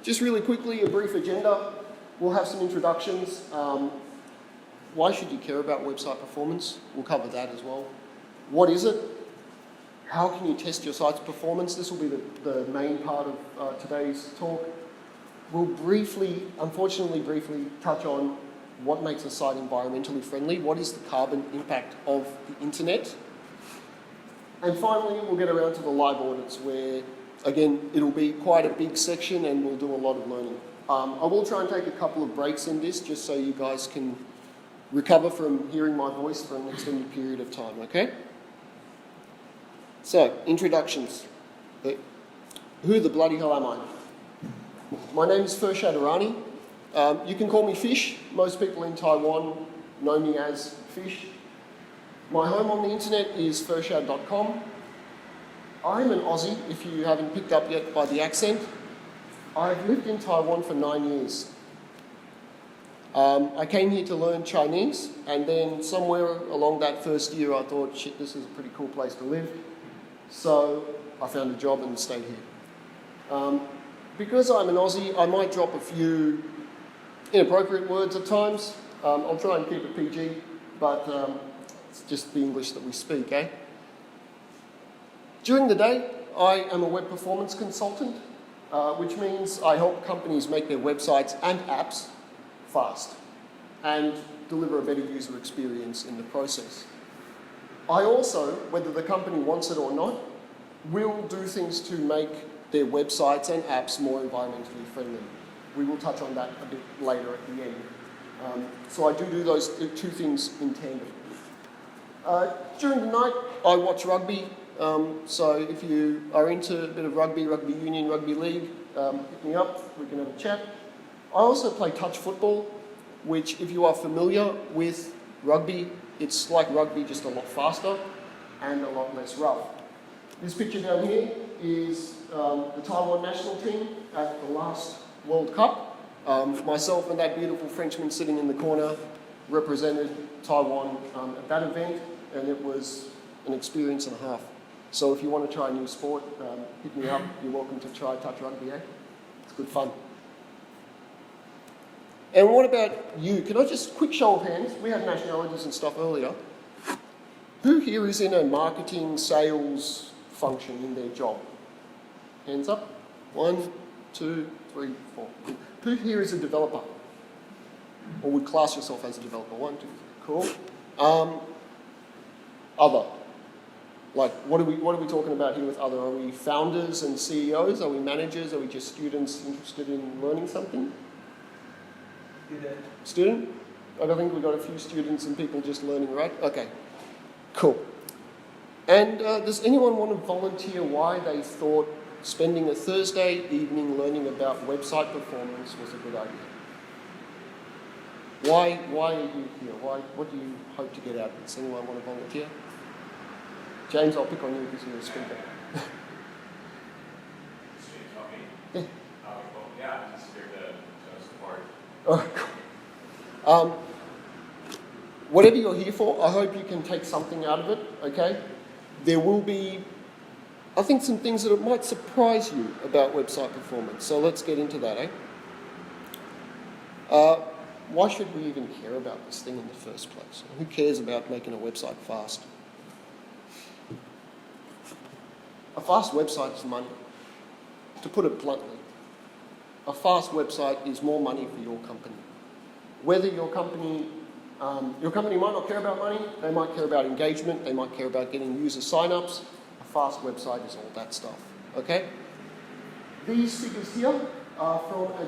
Just really quickly, a brief agenda. We'll have some introductions. Why should you care about website performance? We'll cover that as well. What is it? How can you test your site's performance? This will be the main part of today's talk. We'll unfortunately briefly touch on what makes a site environmentally friendly, what is the carbon impact of the internet. And finally, we'll get around to the live audits where, again, it'll be quite a big section and we'll do a lot of learning. I will try and take a couple of breaks in this just so you guys can recover from hearing my voice for an extended period of time, okay? So, introductions. Who the bloody hell am I? My name is Fershad. You can call me Fish. Most people in Taiwan know me as Fish. My home on the internet is Fershad.com. I'm an Aussie, if you haven't picked up yet by the accent. I've lived in Taiwan for 9 years. I came here to learn Chinese, and then somewhere along that first year I thought, shit, this is a pretty cool place to live. So I found a job and stayed here. Because I'm an Aussie, I might drop a few inappropriate words at times. I'll try and keep it PG, but it's just the English that we speak, eh? During the day, I am a web performance consultant, which means I help companies make their websites and apps fast and deliver a better user experience in the process. I also, whether the company wants it or not, will do things to make their websites and apps more environmentally friendly. We will touch on that a bit later at the end. So I do those two things in tandem. During the night, I watch rugby. So if you are into a bit of rugby, rugby union, rugby league, hit me up, we can have a chat. I also play touch football, which if you are familiar with rugby, it's like rugby, just a lot faster and a lot less rough. This picture down here is the Taiwan national team at the last World Cup. Myself and that beautiful Frenchman sitting in the corner represented Taiwan at that event, and it was an experience and a half. So if you want to try a new sport, hit me up. You're welcome to try touch rugby, eh? It's good fun. And what about you? Can I just, quick show of hands, we had nationalities and stuff earlier. Who here is in a marketing, sales function in their job? Hands up. 1, 2, 3, 4. Who here is a developer? Or would class yourself as a developer? 1, 2, 3. Cool. Other. Like, what are we talking about here with other? Are we founders and CEOs? Are we managers? Are we just students interested in learning something? Student? I don't think we've got a few students and people just learning, right? Okay, cool. And does anyone want to volunteer why they thought spending a Thursday evening learning about website performance was a good idea? Why are you here? What do you hope to get out of this? Anyone want to volunteer? James, I'll pick on you because you're a speaker. Yeah. Yeah, I'm just here to support. Oh, cool. Whatever you're here for, I hope you can take something out of it, okay? There will be, I think, some things that might surprise you about website performance. So let's get into that, eh? Why should we even care about this thing in the first place? Who cares about making a website fast? A fast website is money. To put it bluntly, a fast website is more money for your company. Whether your company might not care about money, they might care about engagement, they might care about getting user sign-ups. A fast website is all that stuff, okay? These figures here are from a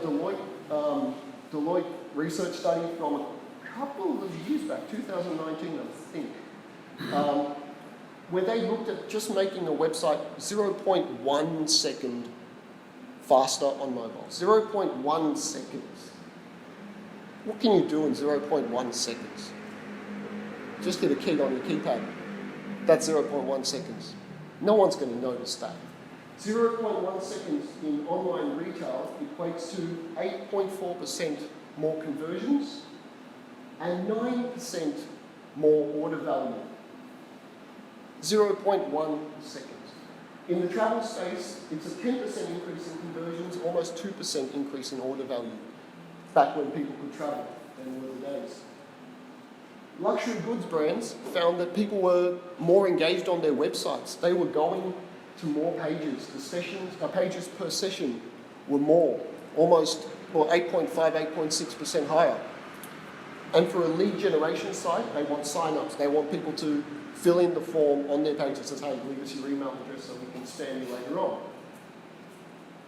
Deloitte research study from a couple of years back, 2019, I think, where they looked at just making a website 0.1 second faster on mobile. 0.1 seconds. What can you do in 0.1 seconds? Just hit a key on your keypad. That's 0.1 seconds. No one's going to notice that. 0.1 seconds in online retail equates to 8.4% more conversions and 9% more order value. 0.1 seconds. In the travel space, it's a 10% increase in conversions, almost 2% increase in order value, back when people could travel than were the days. Luxury goods brands found that people were more engaged on their websites. They were going to more pages. The pages per session were more, almost 8.5, 8.6% higher. And for a lead generation site, they want sign-ups. They want people to fill in the form on their page that says, hey, leave us your email address so we can spam you later on.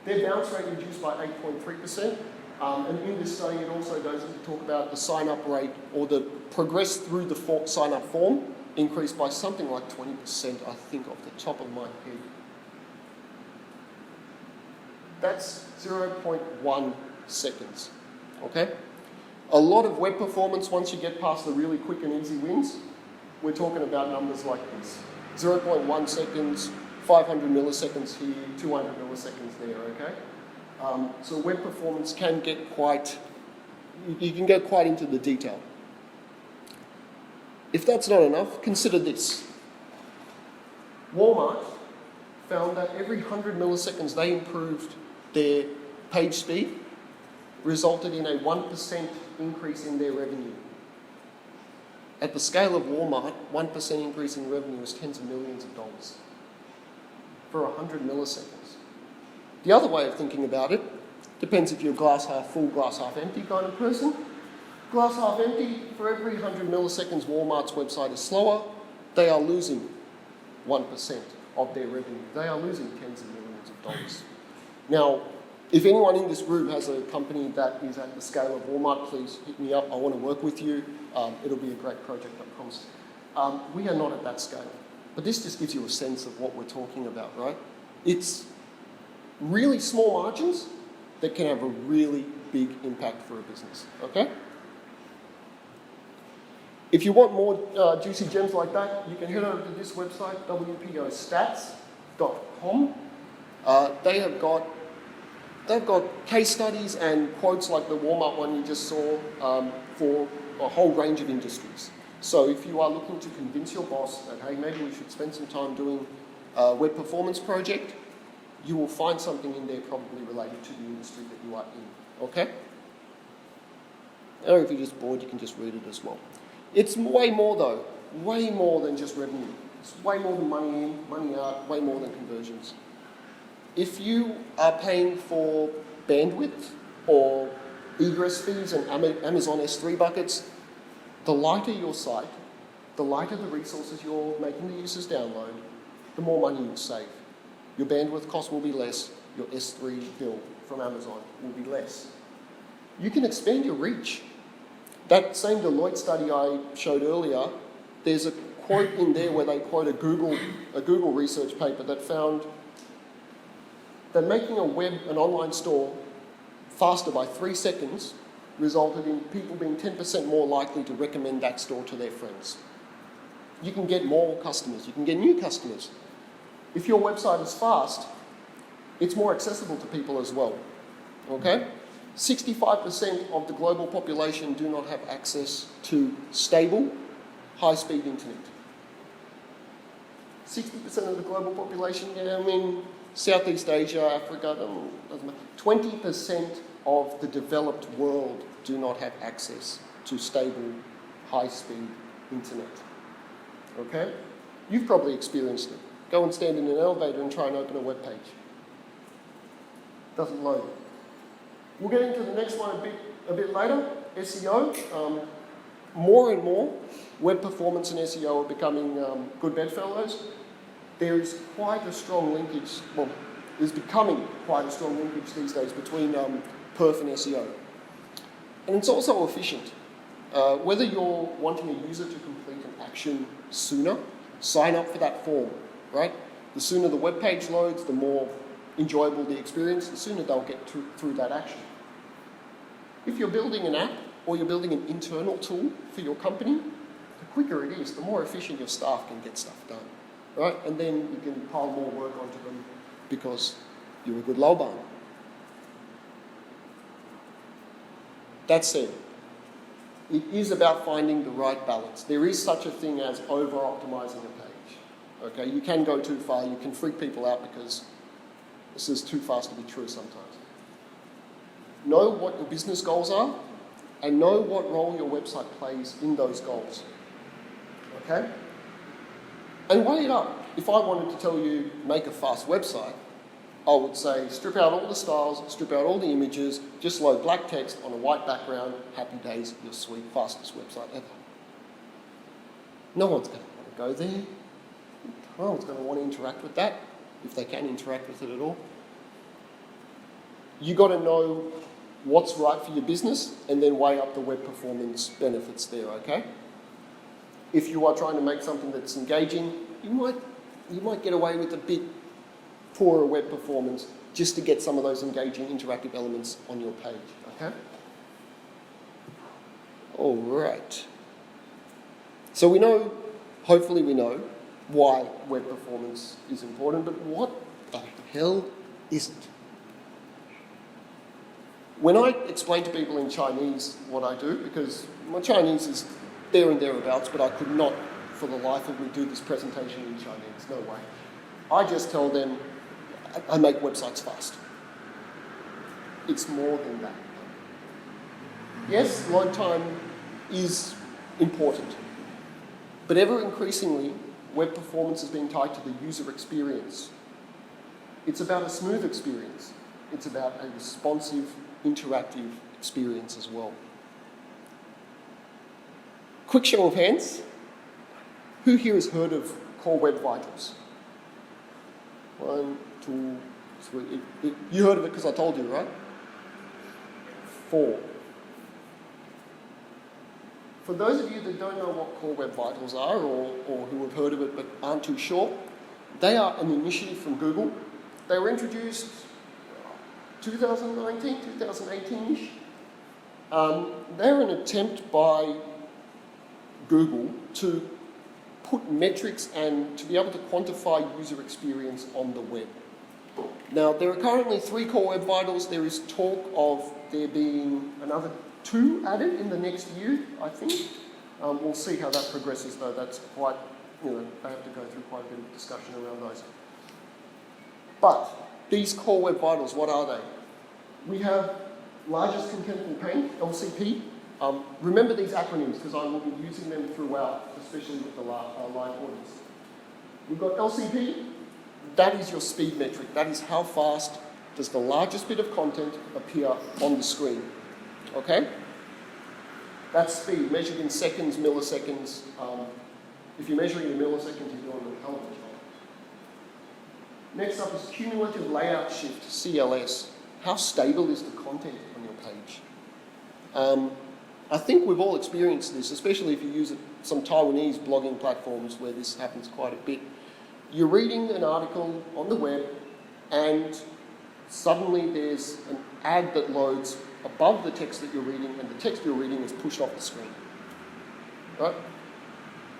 Their bounce rate reduced by 8.3%. And in this study, it also goes into talk about the sign-up rate, or the progress through the sign-up form, increased by something like 20%, I think, off the top of my head. That's 0.1 seconds, okay? A lot of web performance, once you get past the really quick and easy wins, we're talking about numbers like this. 0.1 seconds, 500 milliseconds here, 200 milliseconds there, okay? So web performance can get you can go quite into the detail. If that's not enough, consider this. Walmart found that every 100 milliseconds they improved their page speed resulted in a 1% increase in their revenue. At the scale of Walmart, 1% increase in revenue is tens of millions of dollars for 100 milliseconds. The other way of thinking about it depends if you're glass half full, glass half empty kind of person. Glass half empty, for every 100 milliseconds Walmart's website is slower, they are losing 1% of their revenue. They are losing tens of millions of dollars. Now, if anyone in this room has a company that is at the scale of Walmart, please hit me up. I want to work with you. It'll be a great project, I promise. We are not at that scale. But this just gives you a sense of what we're talking about, right? It's really small margins that can have a really big impact for a business, okay? If you want more juicy gems like that, you can head over to this website, wpostats.com. They've got case studies and quotes like the Walmart one you just saw for a whole range of industries. So if you are looking to convince your boss that, hey, maybe we should spend some time doing a web performance project, you will find something in there probably related to the industry that you are in, okay? Or if you're just bored, you can just read it as well. It's way more though, way more than just revenue. It's way more than money in, money out, way more than conversions. If you are paying for bandwidth or egress fees and Amazon S3 buckets, the lighter your site, the lighter the resources you're making the users download, the more money you save. Your bandwidth cost will be less, your S3 bill from Amazon will be less. You can expand your reach. That same Deloitte study I showed earlier, there's a quote in there where they quote a Google research paper that found that making an online store faster by 3 seconds resulted in people being 10% more likely to recommend that store to their friends. You can get more customers, you can get new customers. If your website is fast, it's more accessible to people as well, okay? 65% of the global population do not have access to stable, high-speed internet. 60% of the global population, Southeast Asia, Africa, doesn't matter. 20% of the developed world do not have access to stable, high-speed internet. Okay? You've probably experienced it. Go and stand in an elevator and try and open a web page. Doesn't load. We'll get into the next one a bit later, SEO. More and more, web performance and SEO are becoming good bedfellows. There is quite a strong linkage, there's becoming quite a strong linkage these days between perf and SEO. And it's also efficient. Whether you're wanting a user to complete an action sooner, sign up for that form, right? The sooner the web page loads, the more enjoyable the experience, the sooner they'll get through that action. If you're building an app or you're building an internal tool for your company, the quicker it is, the more efficient your staff can get stuff done, right? And then you can pile more work onto them because you're a good lowban. That said, it is about finding the right balance. There is such a thing as over-optimizing a page. Okay, you can go too far. You can freak people out because this is too fast to be true sometimes. Know what your business goals are and know what role your website plays in those goals. Okay? And weigh it up. If I wanted to tell you, make a fast website, I would say strip out all the styles, strip out all the images, just load black text on a white background, happy days, your sweet, fastest website ever. No one's going to want to go there. No one's going to want to interact with that, if they can interact with it at all. You've got to know what's right for your business and then weigh up the web performance benefits there, okay? If you are trying to make something that's engaging, you might get away with a bit poorer web performance just to get some of those engaging interactive elements on your page, okay? All right. So we know, hopefully we know, why web performance is important, but what the hell isn't? When I explain to people in Chinese what I do, because my Chinese is there and thereabouts, but I could not, for the life of me, do this presentation in Chinese, no way. I just tell them, I make websites fast. It's more than that. Yes, load time is important, but ever increasingly, web performance is being tied to the user experience. It's about a smooth experience. It's about a responsive, interactive experience as well. Quick show of hands. Who here has heard of Core Web Vitals? 1, 2, 3. You heard of it because I told you, right? 4. For those of you that don't know what Core Web Vitals are or who have heard of it but aren't too sure, they are an initiative from Google. They were introduced 2019, 2018-ish. They're an attempt by Google to put metrics and to be able to quantify user experience on the web. Now, there are currently 3 Core Web Vitals. There is talk of there being another 2 added in the next year, I think. We'll see how that progresses, though. That's quite, they have to go through quite a bit of discussion around those. But these Core Web Vitals, what are they? We have largest contentful paint, LCP. Remember these acronyms because I will be using them throughout, especially with the live audience. We've got LCP. That is your speed metric. That is how fast does the largest bit of content appear on the screen. Okay? That's speed, measured in seconds, milliseconds. If you're measuring in milliseconds, you're doing a hell of a job. Next up is cumulative layout shift, CLS. How stable is the content on your page? I think we've all experienced this, especially if you use some Taiwanese blogging platforms where this happens quite a bit. You're reading an article on the web and suddenly there's an ad that loads above the text that you're reading and the text you're reading is pushed off the screen. Right?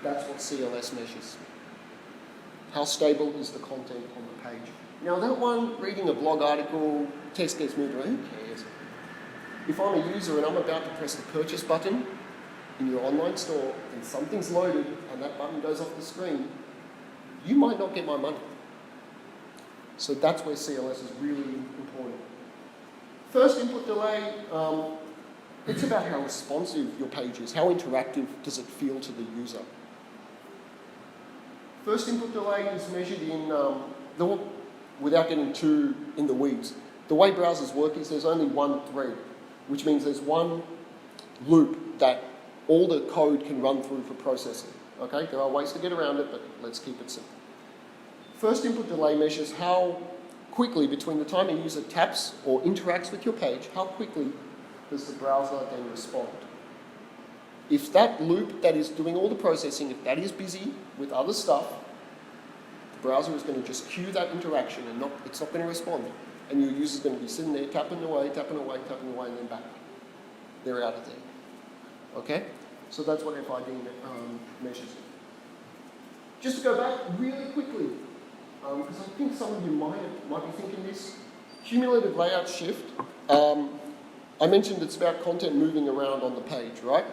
That's what CLS measures. How stable is the content on the page? Now that one, reading a blog article, text gets moved around, who cares? If I'm a user and I'm about to press the purchase button in your online store and something's loaded and that button goes off the screen, you might not get my money. So that's where CLS is really important. First input delay, it's about how responsive your page is. How interactive does it feel to the user? First input delay is measured in, without getting too in the weeds, the way browsers work is there's only one thread, which means there's one loop that all the code can run through for processing. Okay, there are ways to get around it, but let's keep it simple. First input delay measures how quickly, between the time a user taps or interacts with your page, how quickly does the browser then respond. If that loop that is doing all the processing, if that is busy with other stuff, the browser is going to just queue that interaction and it's not going to respond. And your user's going to be sitting there tapping away, and then back. They're out of there. Okay? So that's what FID measures. Just to go back really quickly, because I think some of you might be thinking this. Cumulative layout shift. I mentioned it's about content moving around on the page, right?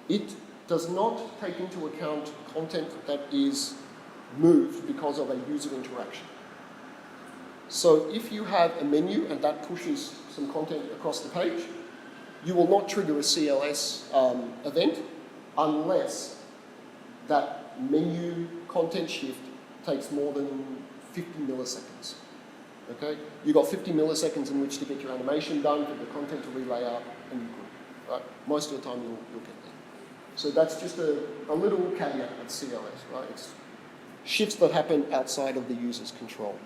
It does not take into account content that is moved because of a user interaction. So if you have a menu and that pushes some content across the page, you will not trigger a CLS event unless that menu content shift takes more than 50 milliseconds. Okay? You've got 50 milliseconds in which to get your animation done, for the content to relay out, and you're good. Right? Most of the time you'll get there. So that's just a little caveat at CLS, right? It's shifts that happen outside of the user's control.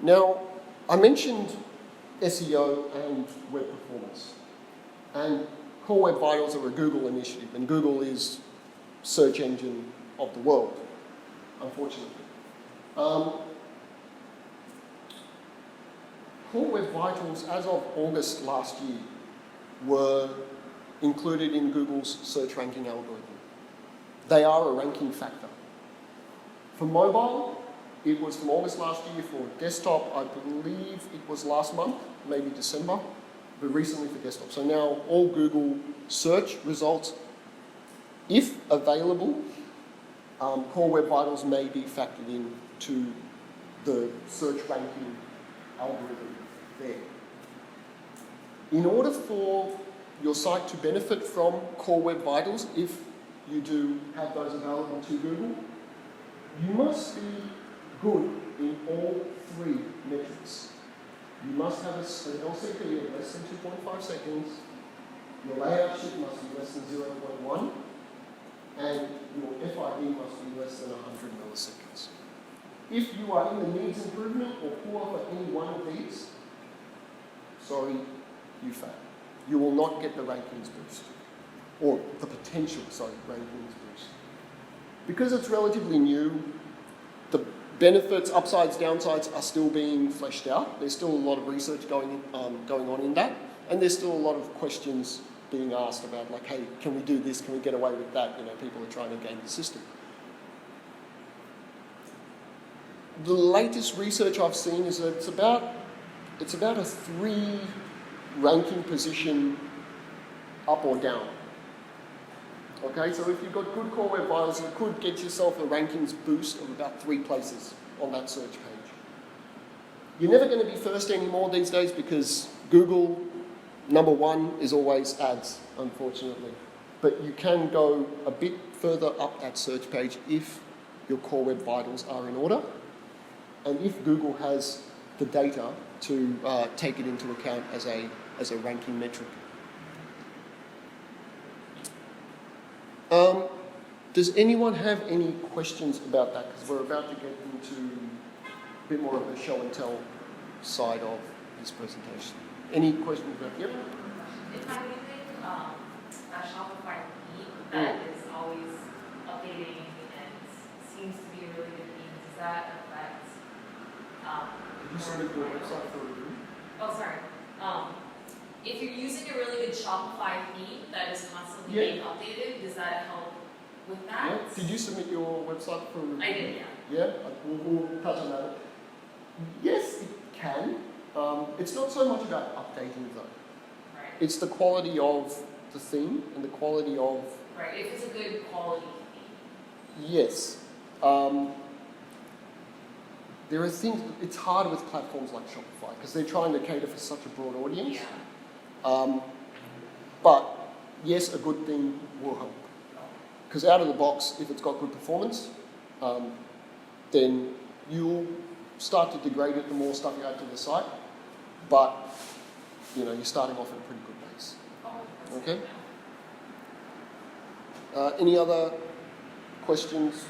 Now, I mentioned SEO and web performance. And Core Web Vitals are a Google initiative, and Google is search engine of the world, unfortunately. Core Web Vitals, as of August last year, were included in Google's search ranking algorithm. They are a ranking factor. For mobile, it was from August last year. For desktop, I believe it was last month, maybe December, but recently for desktop. So now all Google search results, if available, Core Web Vitals may be factored in to the search ranking algorithm there. In order for your site to benefit from Core Web Vitals, if you do have those available to Google, you must be good in all three metrics. You must have an LCP of less than 2.5 seconds, your layout shift must be less than 0.1, and your FID must be less than 100 milliseconds. If you are in the needs improvement or poor for any one of these, sorry, you fail. You will not get the rankings boost, or the potential, rankings boost. Because it's relatively new, the benefits, upsides, downsides are still being fleshed out. There's still a lot of research going on in that, and there's still a lot of questions being asked about, like, hey, can we do this? Can we get away with that? You know, people are trying to game the system. The latest research I've seen is that it's about a 3 ranking position up or down. Okay, so if you've got good Core Web Vitals, you could get yourself a rankings boost of about 3 places on that search page. You're never going to be first anymore these days because Google, number 1 is always ads, unfortunately. But you can go a bit further up that search page if your Core Web Vitals are in order, and if Google has the data to take it into account as a ranking metric. Does anyone have any questions about that? Because we're about to get into a bit more of a show and tell side of this presentation. Any questions about it? Yep. If I'm using a Shopify theme that is always updating and seems to be a really good theme, does that affect? Did you submit your website for review? Oh, sorry. If you're using a really good Shopify theme that is constantly being updated, does that help with that? Yeah. Did you submit your website for review? I did, yeah. Yeah, we'll touch on that. Yes, it can. It's not so much about updating though. Right. It's the quality of the theme and the quality of... Right, if it's a good quality theme. Yes. There are things, it's hard with platforms like Shopify because they're trying to cater for such a broad audience. Yeah. But yes, a good thing will help. Because out of the box, if it's got good performance, then you'll start to degrade it the more stuff you add to the site. But, you know, you're starting off at a pretty good base. Oh, okay? Any other questions?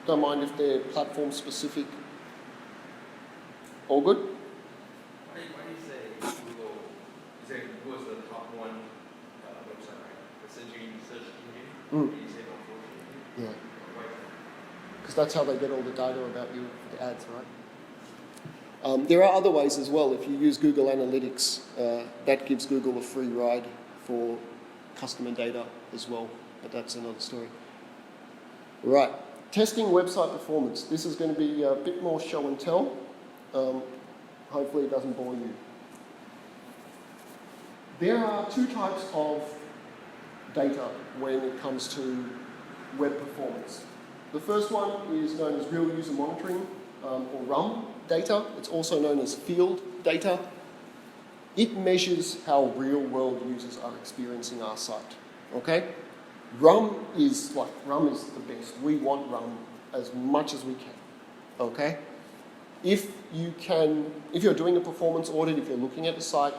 Don't mind if they're platform specific. All good? Why do you say Google? You say Google is the top one website, right? Essentially, search engine. You say unfortunately. Yeah. Why? Because that's how they get all the data about you for the ads, right? There are other ways as well. If you use Google Analytics, that gives Google a free ride for customer data as well, but that's another story. Right, testing website performance. This is going to be a bit more show and tell. Hopefully it doesn't bore you. There are 2 types of data when it comes to web performance. The first one is known as real user monitoring, or RUM data. It's also known as field data. It measures how real-world users are experiencing our site. Okay? RUM is the best. We want RUM as much as we can. Okay? If you're doing a performance audit, if you're looking at the site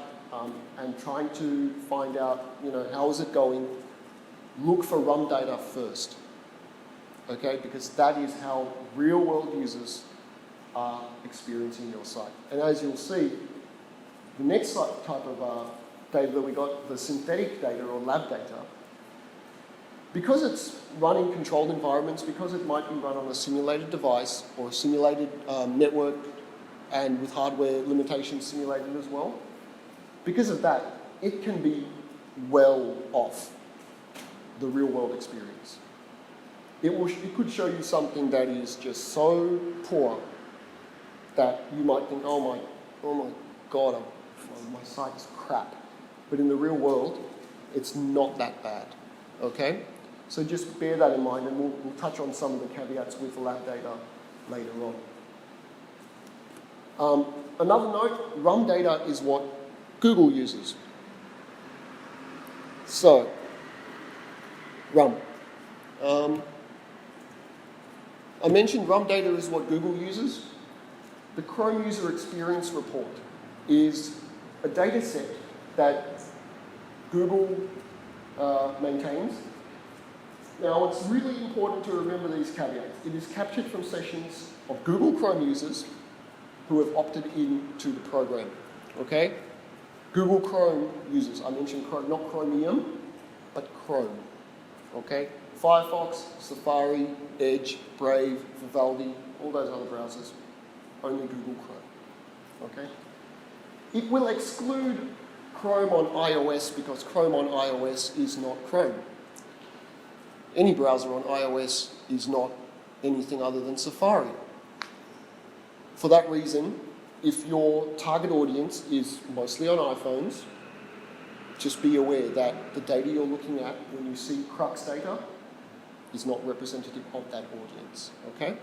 and trying to find out, how is it going, look for RUM data first. Okay? Because that is how real-world users are experiencing your site. And as you'll see, the next type of data that we got, the synthetic data or lab data, because it's run in controlled environments, because it might be run on a simulated device or a simulated network and with hardware limitations simulated as well, because of that, it can be well off the real-world experience. It could show you something that is just so poor that you might think, oh my God, my site is crap. But in the real world, it's not that bad, okay? So just bear that in mind, and we'll touch on some of the caveats with lab data later on. Another note, RUM data is what Google uses. So, RUM. I mentioned RUM data is what Google uses. The Chrome User Experience Report is a data set that Google maintains. Now, it's really important to remember these caveats. It is captured from sessions of Google Chrome users who have opted into the program, okay? Google Chrome users, I mentioned Chrome, not Chromium, but Chrome, okay? Firefox, Safari, Edge, Brave, Vivaldi, all those other browsers, only Google Chrome, okay? It will exclude Chrome on iOS because Chrome on iOS is not Chrome. Any browser on iOS is not anything other than Safari. For that reason, if your target audience is mostly on iPhones, just be aware that the data you're looking at when you see Crux data is not representative of that audience, okay?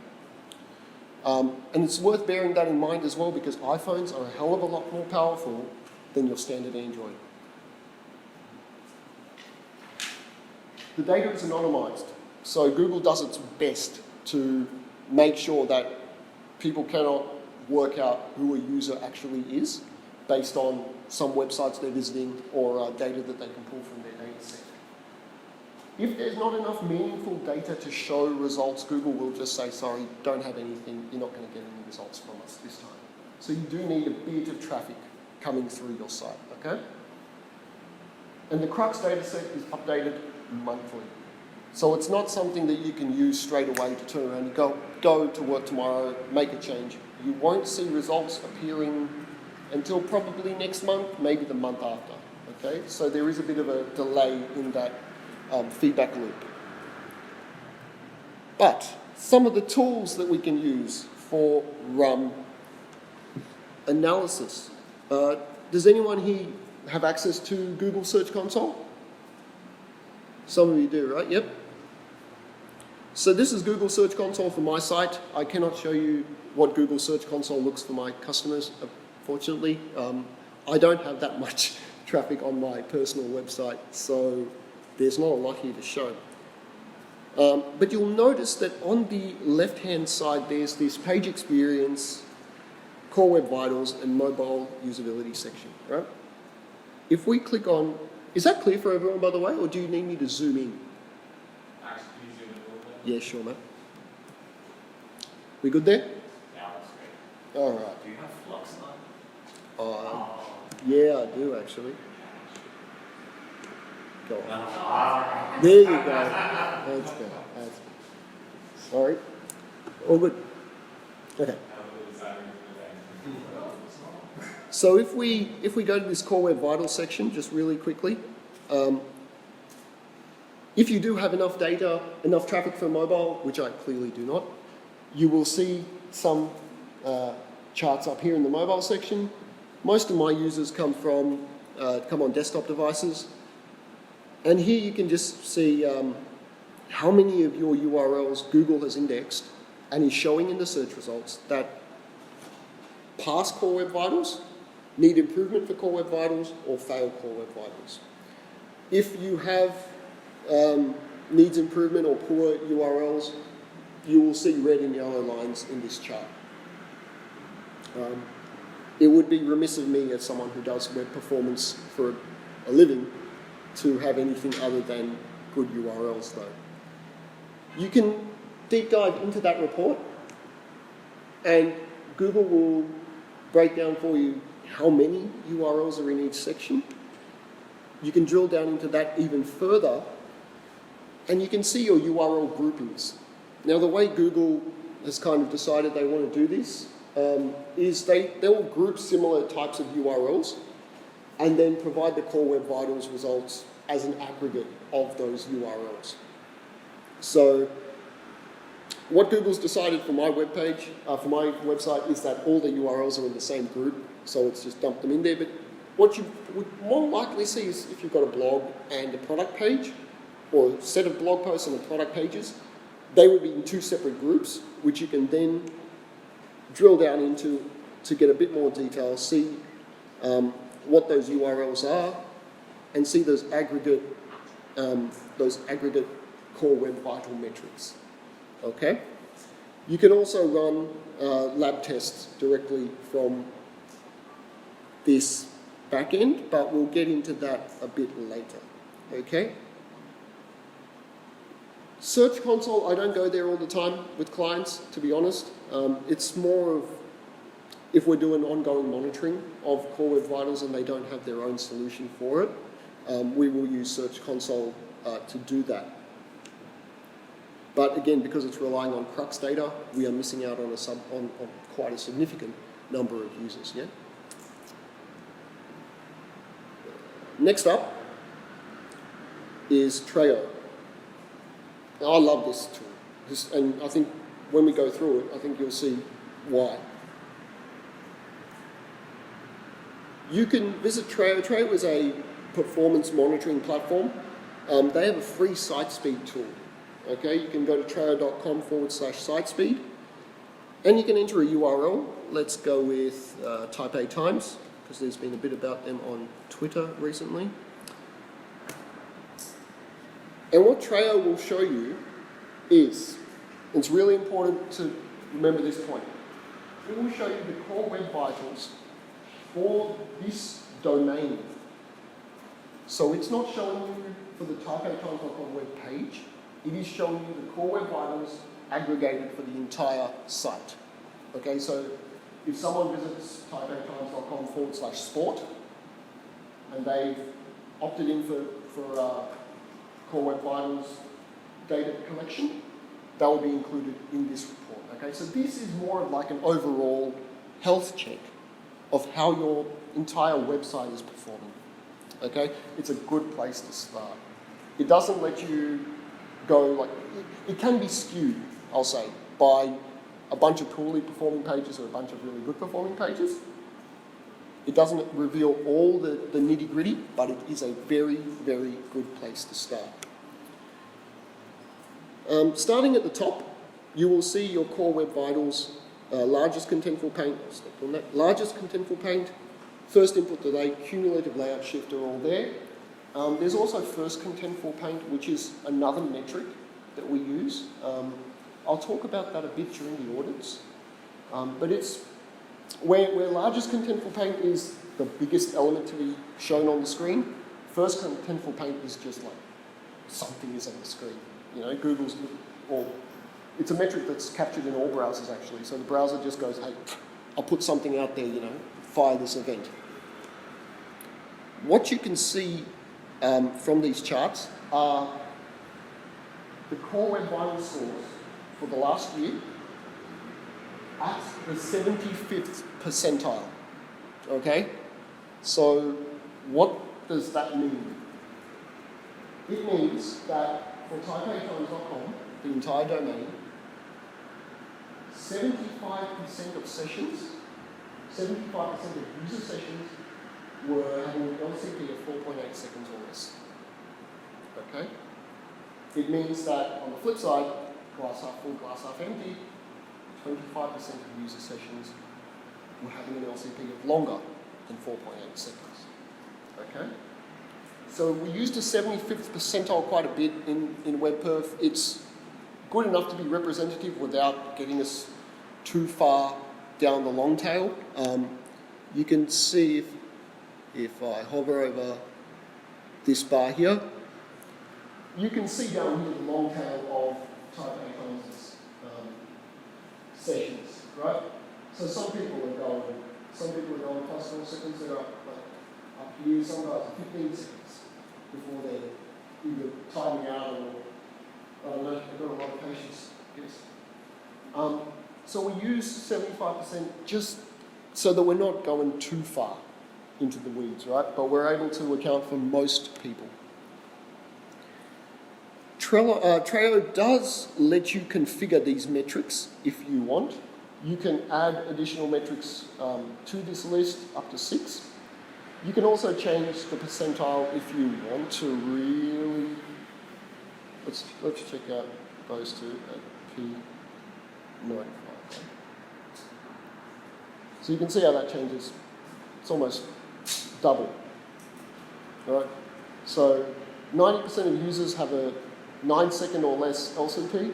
And it's worth bearing that in mind as well because iPhones are a hell of a lot more powerful than your standard Android. The data is anonymized, so Google does its best to make sure that people cannot work out who a user actually is based on some websites they're visiting or data that they can pull from their data set. If there's not enough meaningful data to show results, Google will just say, sorry, don't have anything, you're not going to get any results from us this time. So you do need a bit of traffic coming through your site, okay? And the Crux data set is updated monthly. So it's not something that you can use straight away to turn around and go to work tomorrow, make a change. You won't see results appearing until probably next month, maybe the month after, okay? So there is a bit of a delay in that feedback loop. But some of the tools that we can use for RUM analysis. Does anyone here have access to Google Search Console? Some of you do, right? Yep. So this is Google Search Console for my site. I cannot show you what Google Search Console looks for my customers, fortunately. I don't have that much traffic on my personal website, so there's not a lot here to show. But you'll notice that on the left-hand side, there's this page experience, core web vitals, and mobile usability section, right? If we click on, is that clear for everyone, by the way, or do you need me to zoom in? Actually, can you zoom in a little bit? Yeah, sure, mate. We good there? Yeah, that's great. All right. Do you have Flux on? Yeah, I do, actually. Go on. Ah. There you go. That's good. That's good. Sorry. All good. Okay. So if we go to this Core Web Vitals section, just really quickly, if you do have enough data, enough traffic for mobile, which I clearly do not, you will see some charts up here in the mobile section. Most of my users come on desktop devices. And here you can just see how many of your URLs Google has indexed and is showing in the search results that pass Core Web Vitals, need improvement for Core Web Vitals, or fail Core Web Vitals. If you have needs improvement or poor URLs, you will see red and yellow lines in this chart. It would be remiss of me as someone who does web performance for a living to have anything other than good URLs though. You can deep dive into that report and Google will break down for you how many URLs are in each section. You can drill down into that even further and you can see your URL groupings. Now the way Google has kind of decided they want to do this is they will group similar types of URLs and then provide the Core Web Vitals results as an aggregate of those URLs. So what Google's decided for my webpage, for my website, is that all the URLs are in the same group, so it's just dumped them in there. But what you would more likely see is if you've got a blog and a product page, or a set of blog posts and the product pages, they would be in two separate groups, which you can then drill down into to get a bit more detail, see what those URLs are, and see those aggregate Core Web Vital metrics. Okay? You can also run lab tests directly from this backend, but we'll get into that a bit later. Okay? Search Console, I don't go there all the time with clients, to be honest. It's more of if we're doing ongoing monitoring of Core Web Vitals and they don't have their own solution for it, we will use Search Console to do that. But again, because it's relying on Crux data, we are missing out on quite a significant number of users. Yeah. Next up is Trello. Now, I love this tool, and I think when we go through it, I think you'll see why. You can visit Trello. Trello is a performance monitoring platform. They have a free site speed tool. Okay, you can go to trello.com/sitespeed and you can enter a URL. Let's go with Type A Times, because there's been a bit about them on Twitter recently. And what Trello will show you is, it's really important to remember this point, it will show you the Core Web Vitals for this domain. So it's not showing you for the typeatimes.com web page, it is showing you the Core Web Vitals aggregated for the entire site. Okay, so if someone visits typeatimes.com/sport and they've opted in for Core Web Vitals data collection, that will be included in this report. Okay, so this is more of like an overall health check of how your entire website is performing. Okay, it's a good place to start. It doesn't let you go like, it can be skewed, I'll say, by a bunch of poorly performing pages or a bunch of really good performing pages. It doesn't reveal all the nitty gritty, but it is a very, very good place to start. Starting at the top, you will see your Core Web Vitals, largest contentful paint, largest contentful paint, first input today, cumulative layout shift are all there. There's also first contentful paint, which is another metric that we use. I'll talk about that a bit during the audits. But it's where largest contentful paint is the biggest element to be shown on the screen. First contentful paint is just like something is on the screen. You know, it's a metric that's captured in all browsers actually. So the browser just goes, hey, I'll put something out there, you know, fire this event. What you can see from these charts are the Core Web Vital scores for the last year at the 75th percentile. Okay? So what does that mean? It means that for typeatimes.com, the entire domain, 75% of sessions, 75% of user sessions were having an LCP of 4.8 seconds or less. Okay? It means that on the flip side, glass half full, glass half empty, 25% of user sessions were having an LCP of longer than 4.8 seconds. Okay? So we used a 75th percentile quite a bit in WebPerf. It's good enough to be representative without getting us too far down the long tail. You can see if I hover over this bar here, you can see down here the long tail of type A times sessions, right? So some people are going past 4 seconds, they're up here, some guys are 15 seconds before they're either timing out or, I don't know, they've got a lot of patience, yes. So we use 75% just so that we're not going too far into the weeds, right? But we're able to account for most people. Trello does let you configure these metrics if you want. You can add additional metrics to this list, up to 6. You can also change the percentile if you want to really. Let's check out those two at P95. So you can see how that changes. It's almost double, right? So 90% of users have a 9-second or less LCP.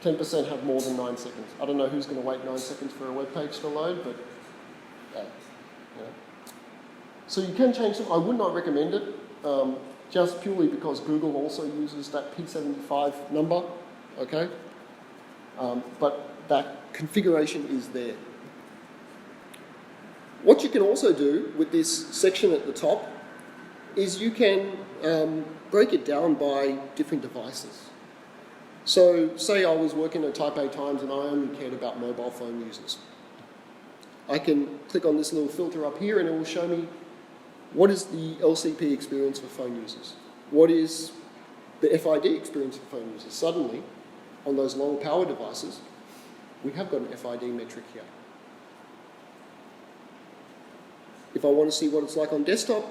10% have more than 9 seconds. I don't know who's going to wait 9 seconds for a web page to load, but yeah. So you can change them. I would not recommend it, just purely because Google also uses that P75 number, okay? But that configuration is there. What you can also do with this section at the top is you can break it down by different devices. So say I was working at Type A Times and I only cared about mobile phone users. I can click on this little filter up here and it will show me what is the LCP experience for phone users. What is the FID experience for phone users? Suddenly, on those lower power devices, we have got an FID metric here. If I want to see what it's like on desktop,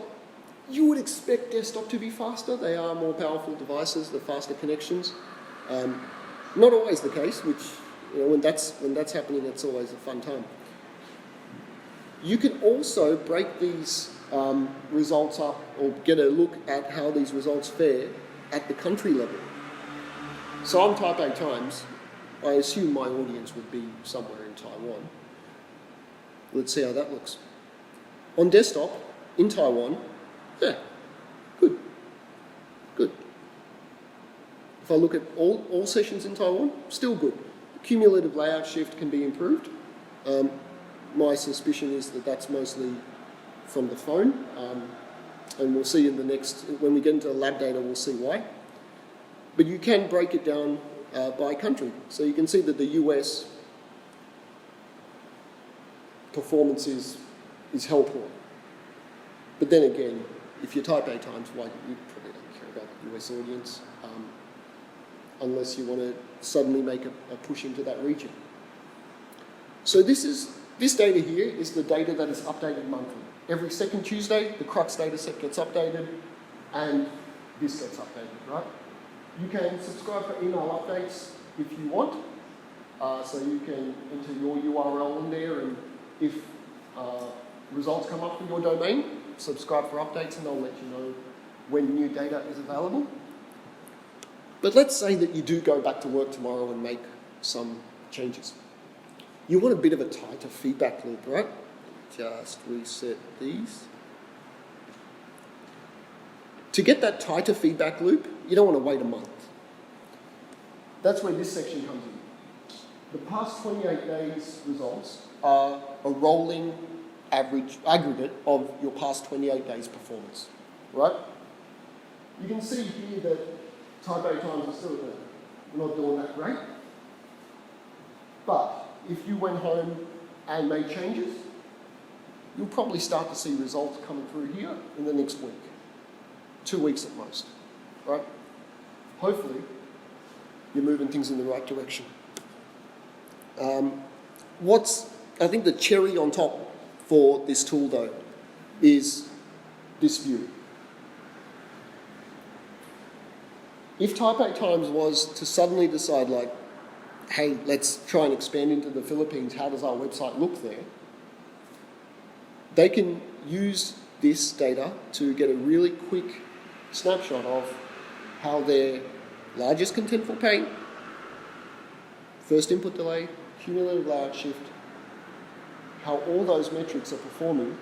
you would expect desktop to be faster. They are more powerful devices, the faster connections. Not always the case, which, when that's happening, it's always a fun time. You can also break these results up or get a look at how these results fare at the country level. So I'm Type A Times. I assume my audience would be somewhere in Taiwan. Let's see how that looks. On desktop, in Taiwan, yeah, good. If I look at all sessions in Taiwan, still good. Cumulative layout shift can be improved. My suspicion is that that's mostly from the phone, and we'll see in the next, when we get into the lab data, we'll see why. But you can break it down by country. So you can see that the US performance is hell poor. But then again, if you're Type A Times, why you probably don't care about the US audience, unless you want to suddenly make a push into that region. So this data here is the data that is updated monthly. Every second Tuesday, the Crux data set gets updated, and this gets updated, right? You can subscribe for email updates if you want. So you can enter your URL in there, and if results come up for your domain, subscribe for updates, and they'll let you know when new data is available. But let's say that you do go back to work tomorrow and make some changes. You want a bit of a tighter feedback loop, right? Just reset these. To get that tighter feedback loop, you don't want to wait a month. That's where this section comes in. The past 28 days results are a rolling aggregate of your past 28 days performance, right? You can see here that Type A Times are still not doing that great. But if you went home and made changes, you'll probably start to see results coming through here in the next week. 2 weeks at most, right? Hopefully, you're moving things in the right direction. I think the cherry on top for this tool, though, is this view. If Type A Times was to suddenly decide, like, hey, let's try and expand into the Philippines, how does our website look there? They can use this data to get a really quick snapshot of how their largest contentful paint, first input delay, cumulative layout shift, how all those metrics are performing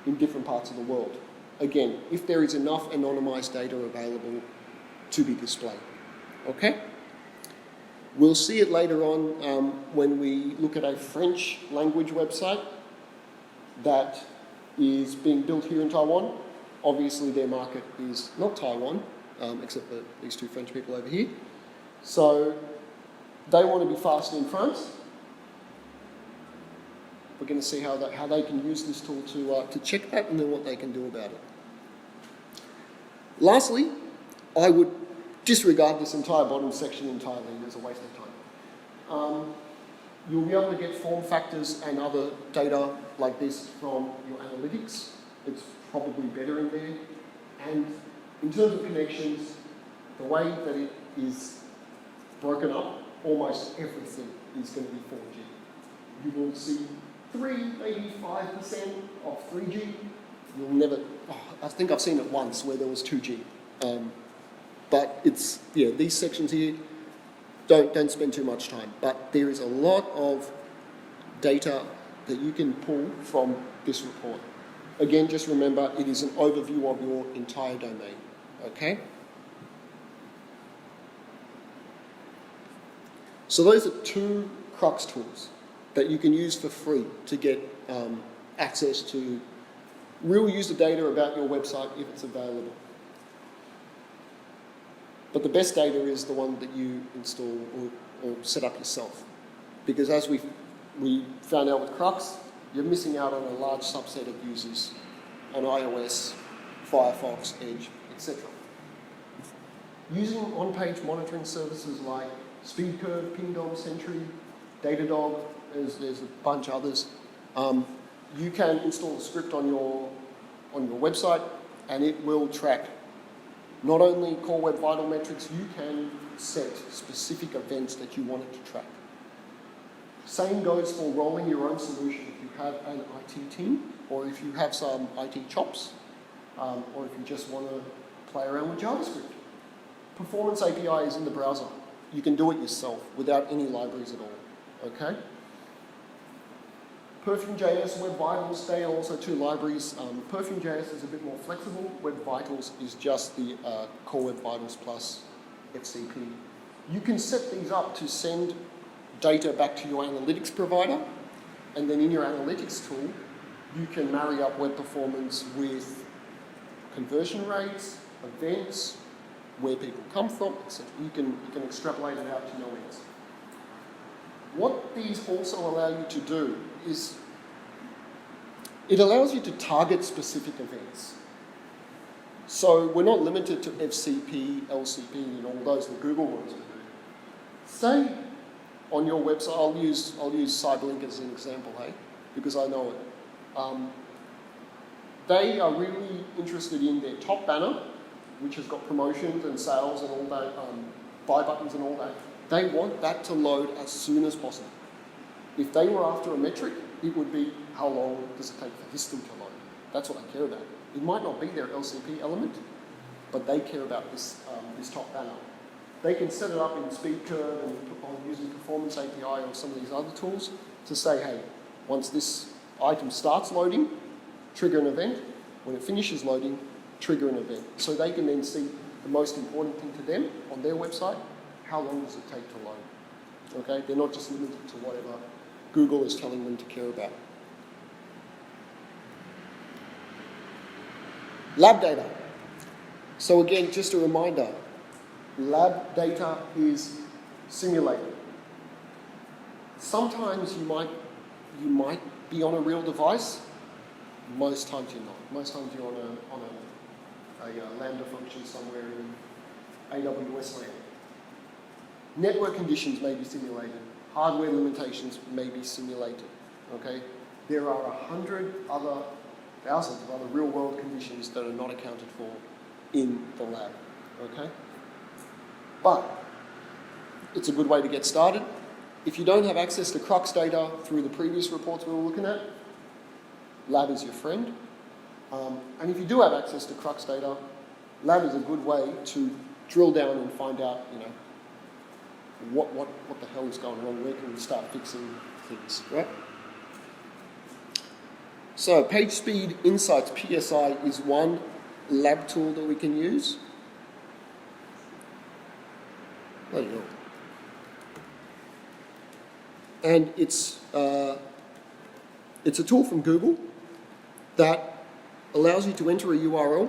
in different parts of the world. Again, if there is enough anonymized data available to be displayed. Okay? We'll see it later on when we look at a French language website that is being built here in Taiwan. Obviously, their market is not Taiwan, except for these two French people over here. So they want to be fast in France. We're going to see how they can use this tool to check that and then what they can do about it. Lastly, I would disregard this entire bottom section entirely as a waste of time. You'll be able to get form factors and other data like this from your analytics. It's probably better in there. And in terms of connections, the way that it is broken up, almost everything is going to be 4G. You will see 3, maybe 5% of 3G. You'll never, I think I've seen it once where there was 2G. But it's, yeah, these sections here, don't spend too much time. But there is a lot of data that you can pull from this report. Again, just remember, it is an overview of your entire domain, okay? So those are 2 crux tools that you can use for free to get access to real user data about your website if it's available. But the best data is the one that you install or set up yourself. Because as we found out with Crux, you're missing out on a large subset of users on iOS, Firefox, Edge, etc. Using on-page monitoring services like SpeedCurve, Pingdom, Sentry, Datadog, there's a bunch of others. You can install a script on your website and it will track not only core web vital metrics, you can set specific events that you want it to track. Same goes for rolling your own solution if you have an IT team or if you have some IT chops or if you just want to play around with JavaScript. Performance API is in the browser. You can do it yourself without any libraries at all, okay? Perfume.js, Web Vitals, they are also 2 libraries. Perfume.js is a bit more flexible. Web Vitals is just the core Web Vitals plus FCP. You can set these up to send data back to your analytics provider, and then in your analytics tool, you can marry up web performance with conversion rates, events, where people come from, etc. You can extrapolate it out to no end. What these also allow you to do is it allows you to target specific events. So we're not limited to FCP, LCP, and all those that Google wants to do. Say on your website, I'll use Cyberlink as an example, hey, because I know it. They are really interested in their top banner, which has got promotions and sales and all that, buy buttons and all that. They want that to load as soon as possible. If they were after a metric, it would be how long does it take for this thing to load. That's what they care about. It might not be their LCP element, but they care about this top banner. They can set it up in SpeedCurve and using Performance API or some of these other tools to say, hey, once this item starts loading, trigger an event. When it finishes loading, trigger an event. So they can then see the most important thing to them on their website, how long does it take to load? Okay, they're not just limited to whatever Google is telling them to care about. Lab data. So again, just a reminder, lab data is simulated. Sometimes you might be on a real device. Most times you're not. Most times you're on a Lambda function somewhere in AWS land. Network conditions may be simulated. Hardware limitations may be simulated. Okay? There are thousands of other real-world conditions that are not accounted for in the lab. Okay? But it's a good way to get started. If you don't have access to Crux data through the previous reports we were looking at, Lab is your friend. And if you do have access to Crux data, Lab is a good way to drill down and find out, what the hell is going on, where can we start fixing things, right? So Page Speed Insights PSI is one lab tool that we can use. There you go. And it's a tool from Google that allows you to enter a URL,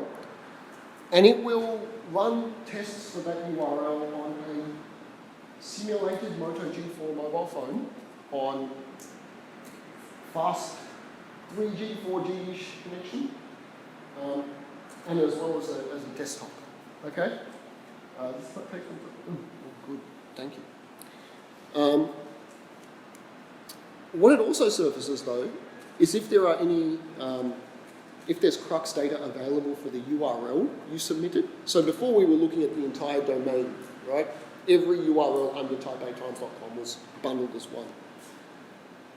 and it will run tests for that URL on a simulated Moto G4 mobile phone on fast 3G, 4G-ish connection, and as well as a desktop. Okay? Good, thank you. What it also surfaces, though, is if there are any, if there's Crux data available for the URL you submitted. So before we were looking at the entire domain, right? Every URL under typeatimes.com was bundled as one.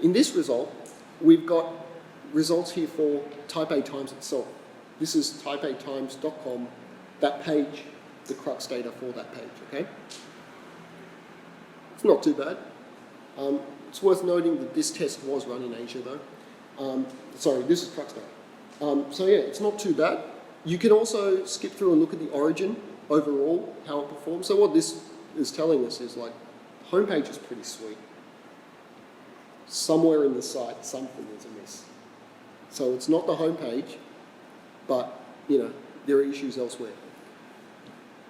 In this result, we've got results here for Type A Times itself. This is typeatimes.com, that page, the Crux data for that page, okay? It's not too bad. It's worth noting that this test was run in Asia though. Sorry, this is Crux data. So yeah, it's not too bad. You can also skip through and look at the origin overall, how it performs. So what this is telling us is like, homepage is pretty sweet. Somewhere in the site, something is amiss. So it's not the homepage, but there are issues elsewhere.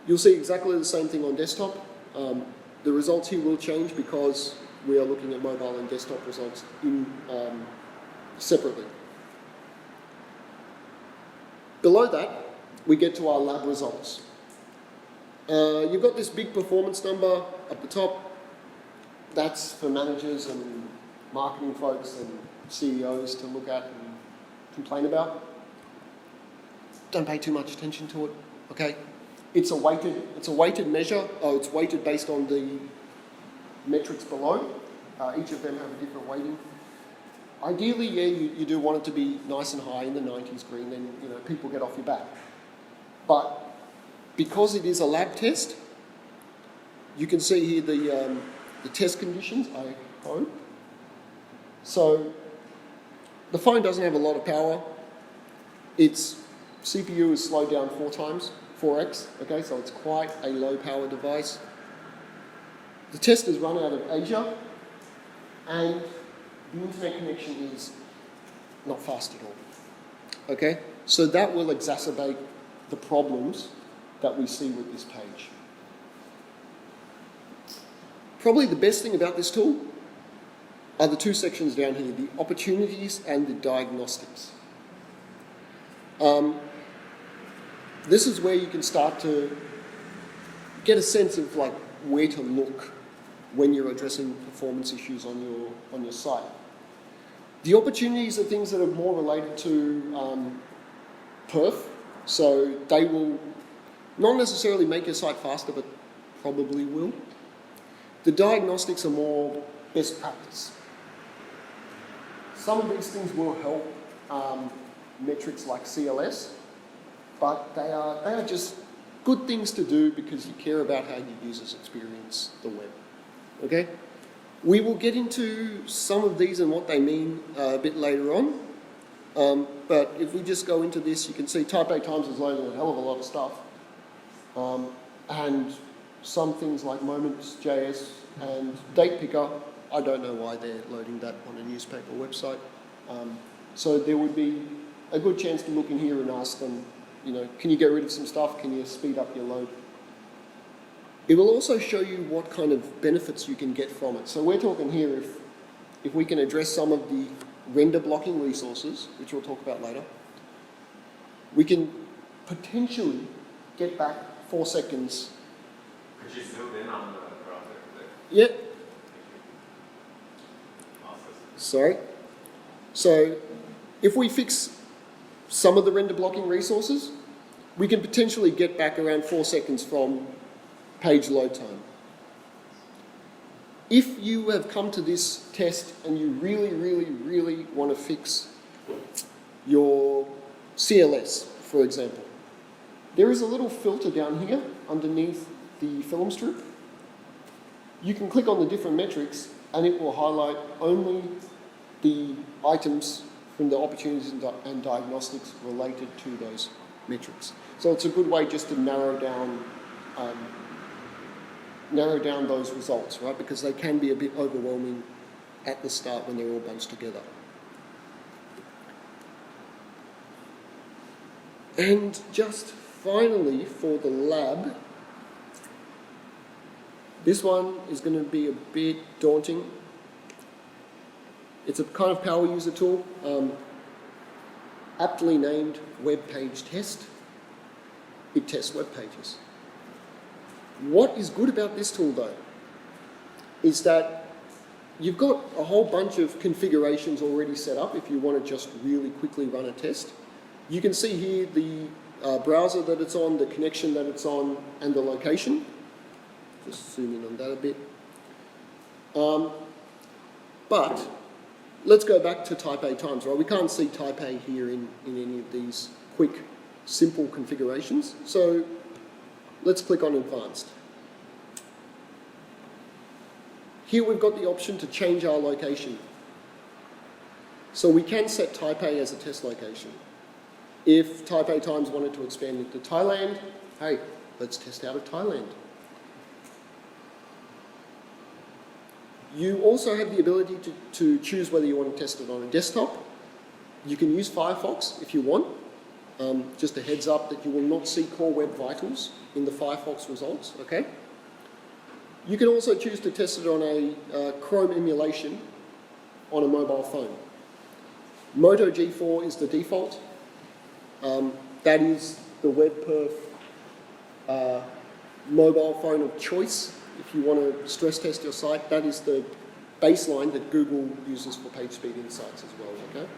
You'll see exactly the same thing on desktop. The results here will change because we are looking at mobile and desktop results separately. Below that, we get to our lab results. You've got this big performance number up the top. That's for managers and marketing folks and CEOs to look at and complain about. Don't pay too much attention to it, okay? It's a weighted measure. It's weighted based on the metrics below. Each of them have a different weighting. Ideally, yeah, you do want it to be nice and high in the 90s green, then people get off your back. But because it is a lab test, you can see here the test conditions, I hope. So the phone doesn't have a lot of power. Its CPU is slowed down 4x, okay, so it's quite a low power device. The test is run out of Asia, and the internet connection is not fast at all, okay? So that will exacerbate the problems that we see with this page. Probably the best thing about this tool are the two sections down here, the opportunities and the diagnostics. This is where you can start to get a sense of like where to look when you're addressing performance issues on your site. The opportunities are things that are more related to perf, so they will not necessarily make your site faster, but probably will. The diagnostics are more best practice. Some of these things will help metrics like CLS, but they are just good things to do because you care about how your users experience the web. Okay? We will get into some of these and what they mean a bit later on. But if we just go into this, you can see Type A Times is loading a hell of a lot of stuff. And some things like Moments.js and Date Picker, I don't know why they're loading that on a newspaper website. So there would be a good chance to look in here and ask them, can you get rid of some stuff? Can you speed up your load? It will also show you what kind of benefits you can get from it. So we're talking here if we can address some of the render blocking resources, which we'll talk about later, we can potentially get back 4 seconds. Could you zoom in on the browser? Yeah. Sorry. So if we fix some of the render blocking resources, we can potentially get back around 4 seconds from page load time. If you have come to this test and you really want to fix your CLS, for example, there is a little filter down here underneath the film strip. You can click on the different metrics and it will highlight only the items from the opportunities and diagnostics related to those metrics. So it's a good way just to narrow down those results, right? Because they can be a bit overwhelming at the start when they're all bunched together. And just finally, for the lab, this one is going to be a bit daunting. It's a kind of power user tool, aptly named web page test. It tests web pages. What is good about this tool though is that you've got a whole bunch of configurations already set up if you want to just really quickly run a test. You can see here the browser that it's on, the connection that it's on, and the location. Just zoom in on that a bit. But let's go back to type A times, right? We can't see type A here in any of these quick, simple configurations. So let's click on advanced. Here we've got the option to change our location. So we can set type A as a test location. If type A times wanted to expand into Thailand, hey, let's test out of Thailand. You also have the ability to choose whether you want to test it on a desktop. You can use Firefox if you want. Just a heads up that you will not see Core Web Vitals in the Firefox results, okay? You can also choose to test it on a Chrome emulation on a mobile phone. Moto G4 is the default. That is the WebPerf mobile phone of choice. If you want to stress test your site, that is the baseline that Google uses for page speed insights as well, okay?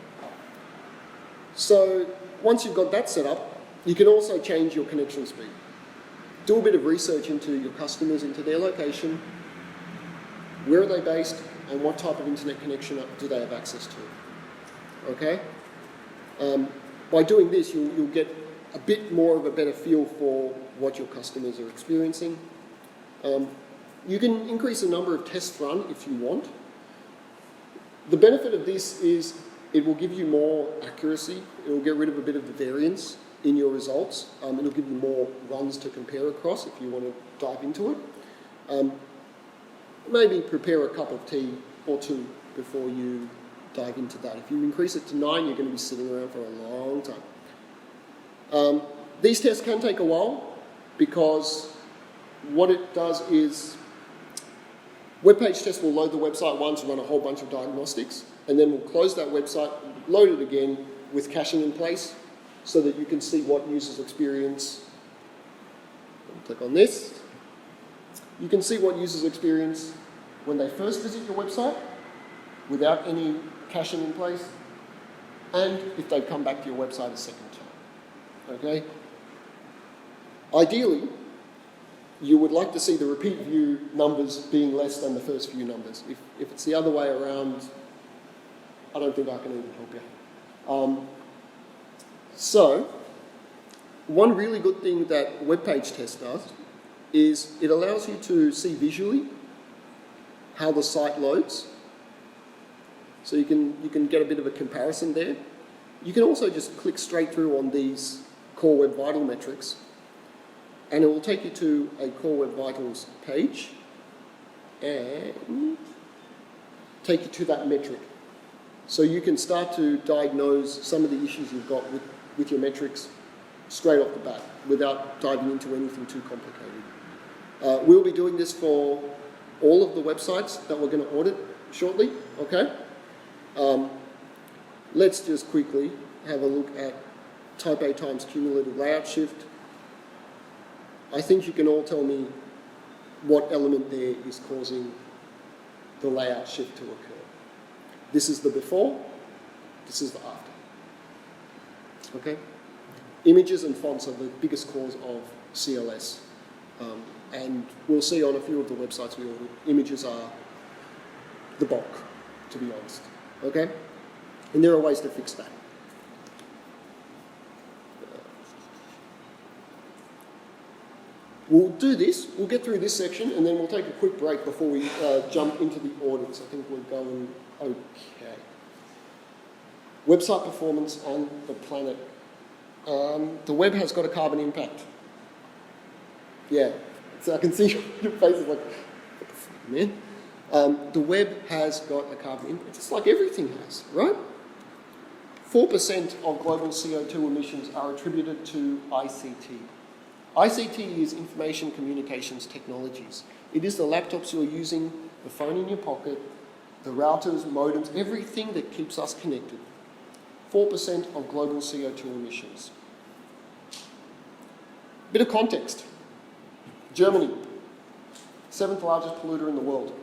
So once you've got that set up, you can also change your connection speed. Do a bit of research into your customers, into their location, where are they based, and what type of internet connection do they have access to, okay? By doing this, you'll get a bit more of a better feel for what your customers are experiencing. You can increase the number of tests run if you want. The benefit of this is it will give you more accuracy. It will get rid of a bit of the variance in your results. It'll give you more runs to compare across if you want to dive into it. Maybe prepare a cup of tea or two before you dive into that. If you increase it to 9, you're going to be sitting around for a long time. These tests can take a while because what it does is web page test will load the website once and run a whole bunch of diagnostics, and then we'll close that website, load it again with caching in place so that you can see what users experience. Click on this. You can see what users experience when they first visit your website without any caching in place, and if they've come back to your website a second time. Okay? Ideally, you would like to see the repeat view numbers being less than the first few numbers. If it's the other way around, I don't think I can even help you. So, one really good thing that web page test does is it allows you to see visually how the site loads. So you can get a bit of a comparison there. You can also just click straight through on these Core Web Vital metrics, and it will take you to a Core Web Vitals page and take you to that metric. So you can start to diagnose some of the issues you've got with your metrics straight off the bat without diving into anything too complicated. We'll be doing this for all of the websites that we're going to audit shortly, okay? Let's just quickly have a look at type A times cumulative layout shift. I think you can all tell me what element there is causing the layout shift to occur. This is the before, this is the after. Okay? Images and fonts are the biggest cause of CLS And we'll see on a few of the websites we ordered, images are the bulk, to be honest. Okay? And there are ways to fix that. We'll do this, we'll get through this section, and then we'll take a quick break before we jump into the audits. I think we're going okay. Website performance and the planet. The web has got a carbon impact. Yeah, so I can see your faces like, what the fuck, man? The web has got a carbon impact, just like everything has, right? 4% of global CO2 emissions are attributed to ICT. ICT is information communications technologies. It is the laptops you're using, the phone in your pocket, the routers, modems, everything that keeps us connected. 4% of global CO2 emissions. Bit of context. Germany, 7th largest polluter in the world.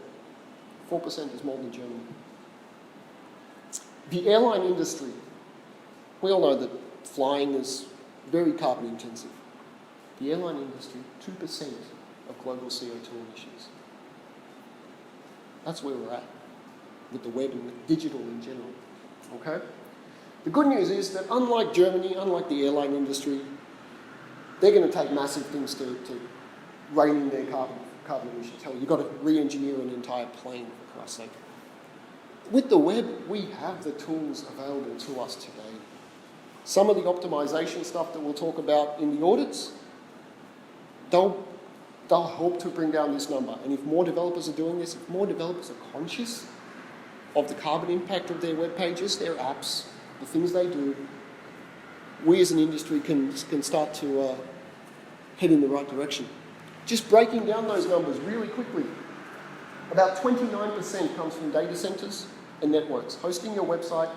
4% is more than Germany. The airline industry. We all know that flying is very carbon intensive. The airline industry, 2% of global CO2 emissions. That's where we're at with the web and with digital in general. Okay? The good news is that unlike Germany, unlike the airline industry, they're going to take massive things to rein in their carbon emissions. Hell, you've got to re-engineer an entire plane, for Christ's sake. With the web, we have the tools available to us today. Some of the optimization stuff that we'll talk about in the audits, they'll help to bring down this number. And if more developers are doing this, if more developers are conscious of the carbon impact of their web pages, their apps, the things they do, we as an industry can start to head in the right direction. Just breaking down those numbers really quickly. About 29% comes from data centers and networks, hosting your website,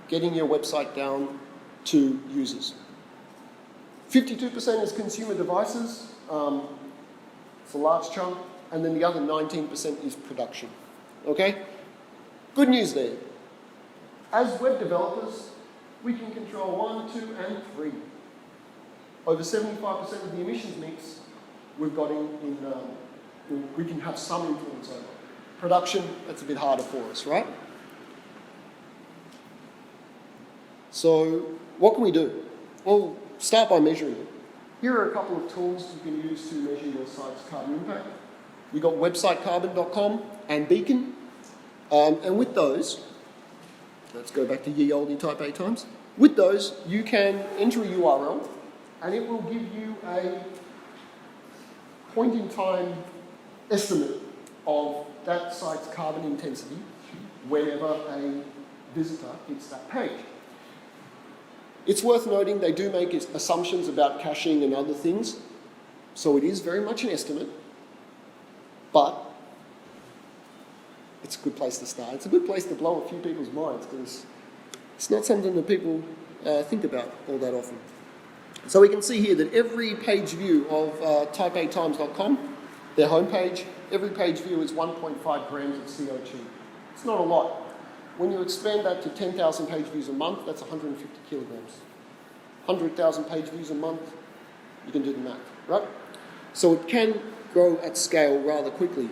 getting your website down to users. 52% is consumer devices, it's a large chunk, and then the other 19% is production. Okay? Good news there. As web developers, we can control 1, 2, and 3. Over 75% of the emissions mix we've got we can have some influence over. Production, that's a bit harder for us, right? So, what can we do? Well, start by measuring it. Here are a couple of tools you can use to measure your site's carbon impact. You've got websitecarbon.com and Beacon. And with those, let's go back to ye olde type A times. With those, you can enter a URL and it will give you a point-in-time estimate of that site's carbon intensity whenever a visitor hits that page. It's worth noting they do make assumptions about caching and other things, so it is very much an estimate, but it's a good place to start. It's a good place to blow a few people's minds because it's not something that people think about all that often. So we can see here that every page view of typeatimes.com, their homepage, every page view is 1.5 grams of CO2. It's not a lot. When you expand that to 10,000 page views a month, that's 150 kilograms. 100,000 page views a month, you can do the math, right? So it can grow at scale rather quickly.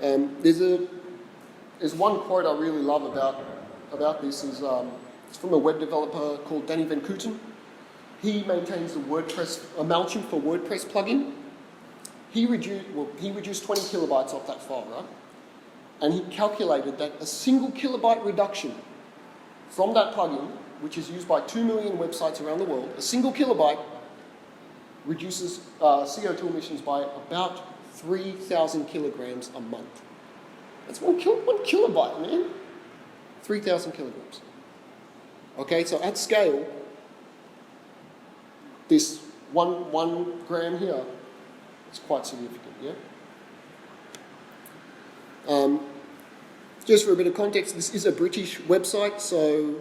There's one quote I really love about this is it's from a web developer called Danny Van Kooten. He maintains the MailChimp for WordPress plugin. He reduced 20 kilobytes off that file, right? And he calculated that a single kilobyte reduction from that plugin, which is used by 2 million websites around the world, a single kilobyte reduces CO2 emissions by about 3,000 kilograms a month. That's one kilobyte, man. 3,000 kilograms. Okay, so at scale, this one gram here is quite significant, yeah? Just for a bit of context, this is a British website, so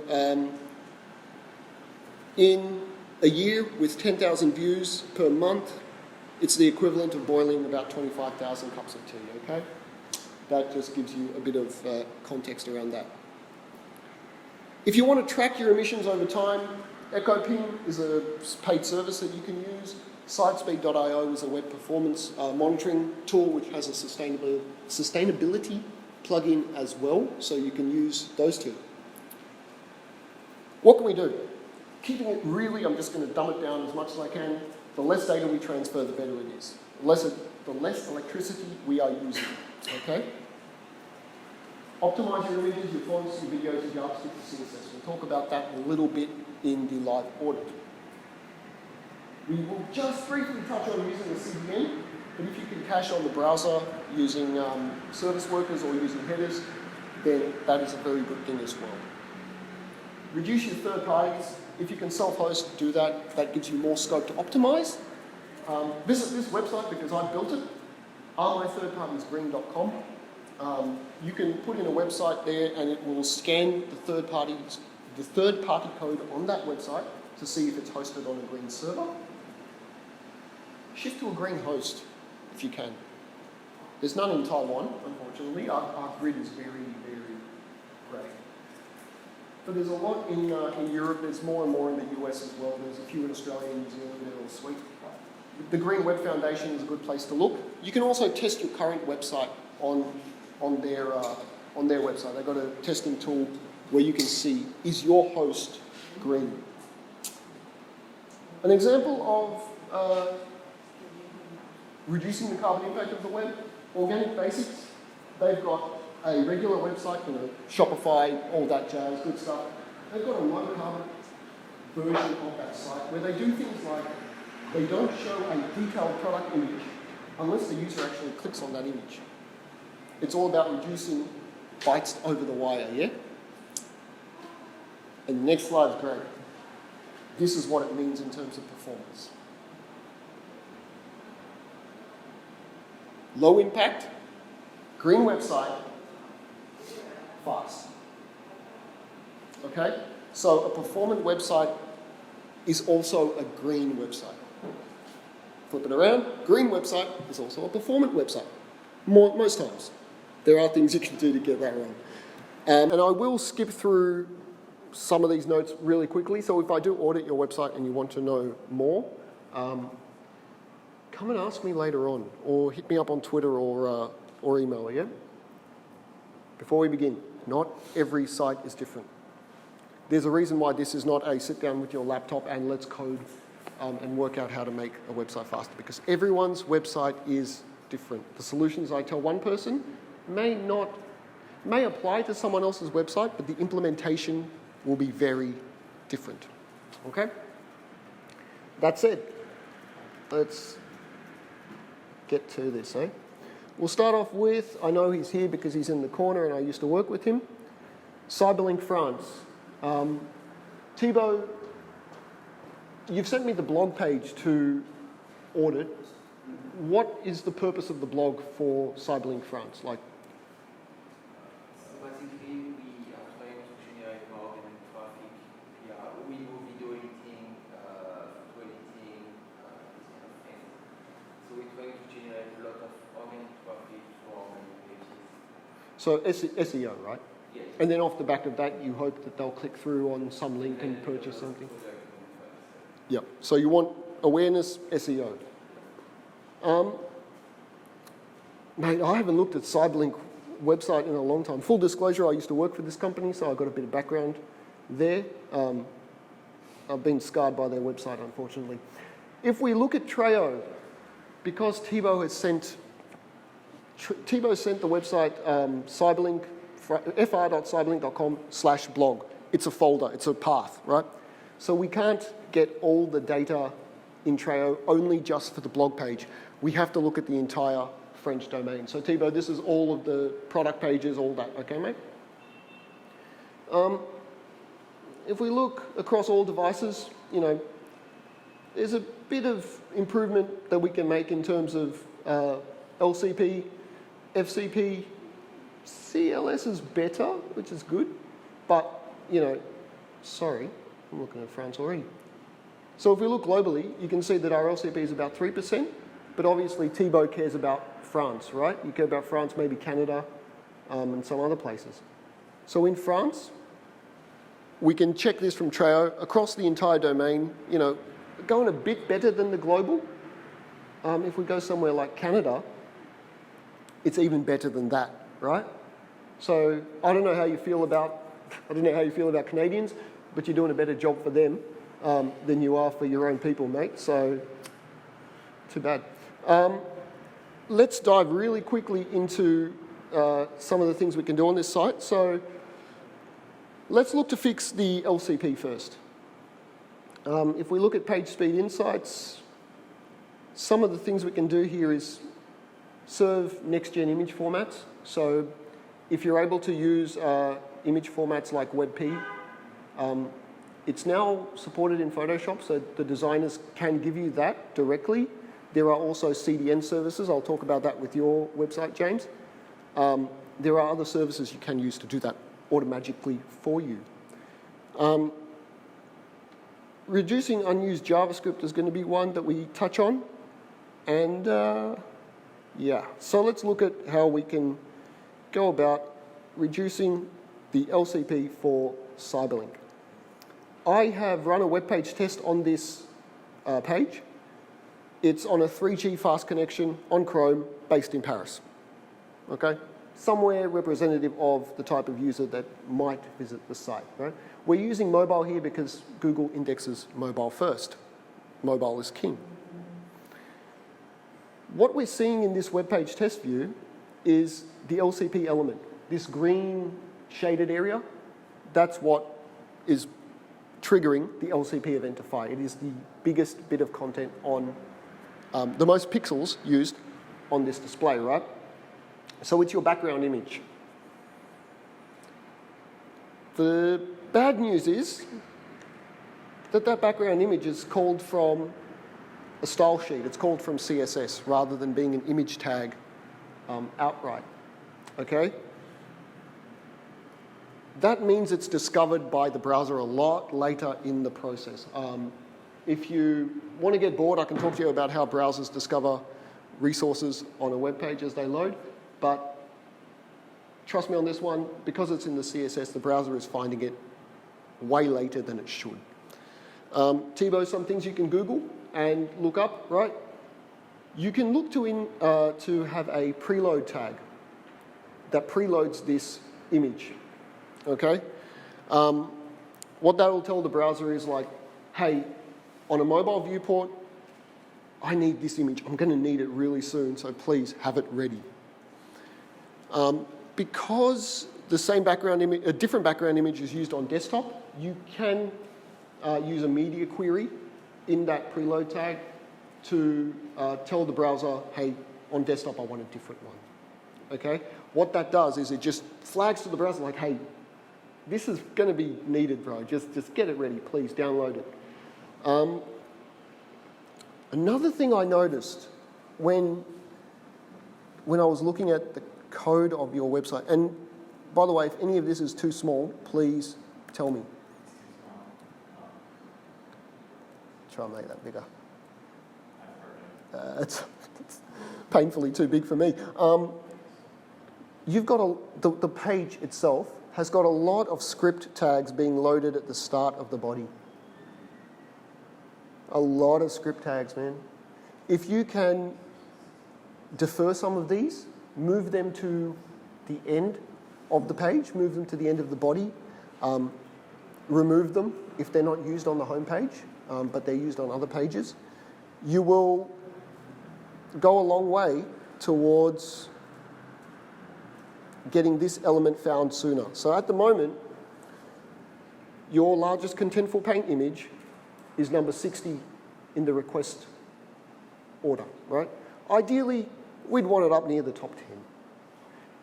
in a year with 10,000 views per month, it's the equivalent of boiling about 25,000 cups of tea, okay? That just gives you a bit of context around that. If you want to track your emissions over time, EchoPing is a paid service that you can use. Sitespeed.io is a web performance monitoring tool which has a sustainability plugin as well, so you can use those two. What can we do? Keeping it really, I'm just going to dumb it down as much as I can. The less data we transfer, the better it is. The less electricity we are using, okay? Optimize your images, your fonts, your videos, your JavaScript, your CSS. We'll talk about that a little bit in the live audit. We will just briefly touch on using the CDN, but if you can cache on the browser using service workers or using headers, then that is a very good thing as well. Reduce your third parties. If you can self-host, do that. That gives you more scope to optimize. Visit this website because I built it. mythird-parties-green.com. You can put in a website there and it will scan the third-party code on that website to see if it's hosted on a green server. Shift to a green host if you can. There's none in Taiwan, unfortunately. Our grid is very, very grey. But there's a lot in Europe. There's more and more in the US as well. There's a few in Australia and New Zealand. They're all sweet. The Green Web Foundation is a good place to look. You can also test your current website on their website. They've got a testing tool where you can see, is your host green? An example of reducing the carbon impact of the web, Organic Basics. They've got a regular website, Shopify, all that jazz, good stuff. They've got a low carbon version of that site where they do things like they don't show a detailed product image unless the user actually clicks on that image. It's all about reducing bytes over the wire, yeah? And the next slide's great. This is what it means in terms of performance. Low impact, green website, fast. Okay? So a performant website is also a green website. Flip it around, green website is also a performant website. Most times. There are things you can do to get that wrong. And I will skip through some of these notes really quickly. So if I do audit your website and you want to know more, come and ask me later on, or hit me up on Twitter or email, yeah? Before we begin, not every site is different. There's a reason why this is not a sit down with your laptop and let's code and work out how to make a website faster, because everyone's website is different. The solutions I tell one person may apply to someone else's website, but the implementation will be very different. Okay? That said, let's get to this, eh? We'll start off with, I know he's here because he's in the corner and I used to work with him, Cyberlink France. Thibaut, you've sent me the blog page to audit. What is the purpose of the blog for Cyberlink France? So basically, we are trying to generate more organic traffic. We will be doing editing, photo editing, this kind of thing. So we're trying to generate a lot of organic traffic for our pages. So SEO, right? Yes. And then off the back of that, you hope that they'll click through on some link and purchase something? Yep. So you want awareness, SEO. Mate, I haven't looked at Cyberlink website in a long time. Full disclosure, I used to work for this company, so I've got a bit of background there. I've been scarred by their website, unfortunately. If we look at Trello, because Thibaut sent the website Cyberlink, fr.cyberlink.com/blog. It's a folder, it's a path, right? So we can't get all the data in Trello only just for the blog page. We have to look at the entire French domain. So Thibaut, this is all of the product pages, all that, okay, mate? If we look across all devices, there's a bit of improvement that we can make in terms of LCP, FCP. CLS is better, which is good, but, sorry, I'm looking at France already. So if we look globally, you can see that our LCP is about 3%, but obviously Thibaut cares about France, right? You care about France, maybe Canada, and some other places. So in France, we can check this from Trello across the entire domain, going a bit better than the global, if we go somewhere like Canada, it's even better than that, right? So I don't know how you feel about Canadians, but you're doing a better job for them than you are for your own people, mate. So too bad. Let's dive really quickly into some of the things we can do on this site. So let's look to fix the LCP first. If we look at page speed insights, some of the things we can do here is serve next-gen image formats. So if you're able to use image formats like WebP, it's now supported in Photoshop, so the designers can give you that directly. There are also CDN services. I'll talk about that with your website, James. There are other services you can use to do that automatically for you. Reducing unused JavaScript is going to be one that we touch on. And yeah, so let's look at how we can go about reducing the LCP for Cyberlink. I have run a web page test on this page. It's on a 3G fast connection on Chrome based in Paris. Okay? Somewhere representative of the type of user that might visit the site, right? We're using mobile here because Google indexes mobile first. Mobile is king. What we're seeing in this web page test view is the LCP element. This green shaded area, that's what is triggering the LCP event to fire. It is the biggest bit of content on the most pixels used on this display, right? So it's your background image. The bad news is that that background image is called from a style sheet. It's called from CSS rather than being an image tag outright, okay? That means it's discovered by the browser a lot later in the process. If you want to get bored, I can talk to you about how browsers discover resources on a web page as they load, but trust me on this one, because it's in the CSS, the browser is finding it way later than it should. Thibaut, some things you can Google and look up, right? You can look to have a preload tag that preloads this image, okay? What that will tell the browser is like, hey, on a mobile viewport, I need this image. I'm going to need it really soon, so please have it ready. Because the same background image, a different background image is used on desktop, you can use a media query in that preload tag to tell the browser, hey, on desktop I want a different one, okay? What that does is it just flags to the browser like, hey, this is going to be needed, bro. Just get it ready, please, download it. Another thing I noticed when I was looking at the code of your website, and by the way, if any of this is too small, please tell me. Try and make that bigger. It's painfully too big for me. You've got the page itself has got a lot of script tags being loaded at the start of the body. A lot of script tags, man. If you can defer some of these, move them to the end of the page, move them to the end of the body, remove them if they're not used on the home page, but they're used on other pages, you will go a long way towards getting this element found sooner. So at the moment, your largest contentful paint image is number 60 in the request order, right? Ideally, we'd want it up near the top 10.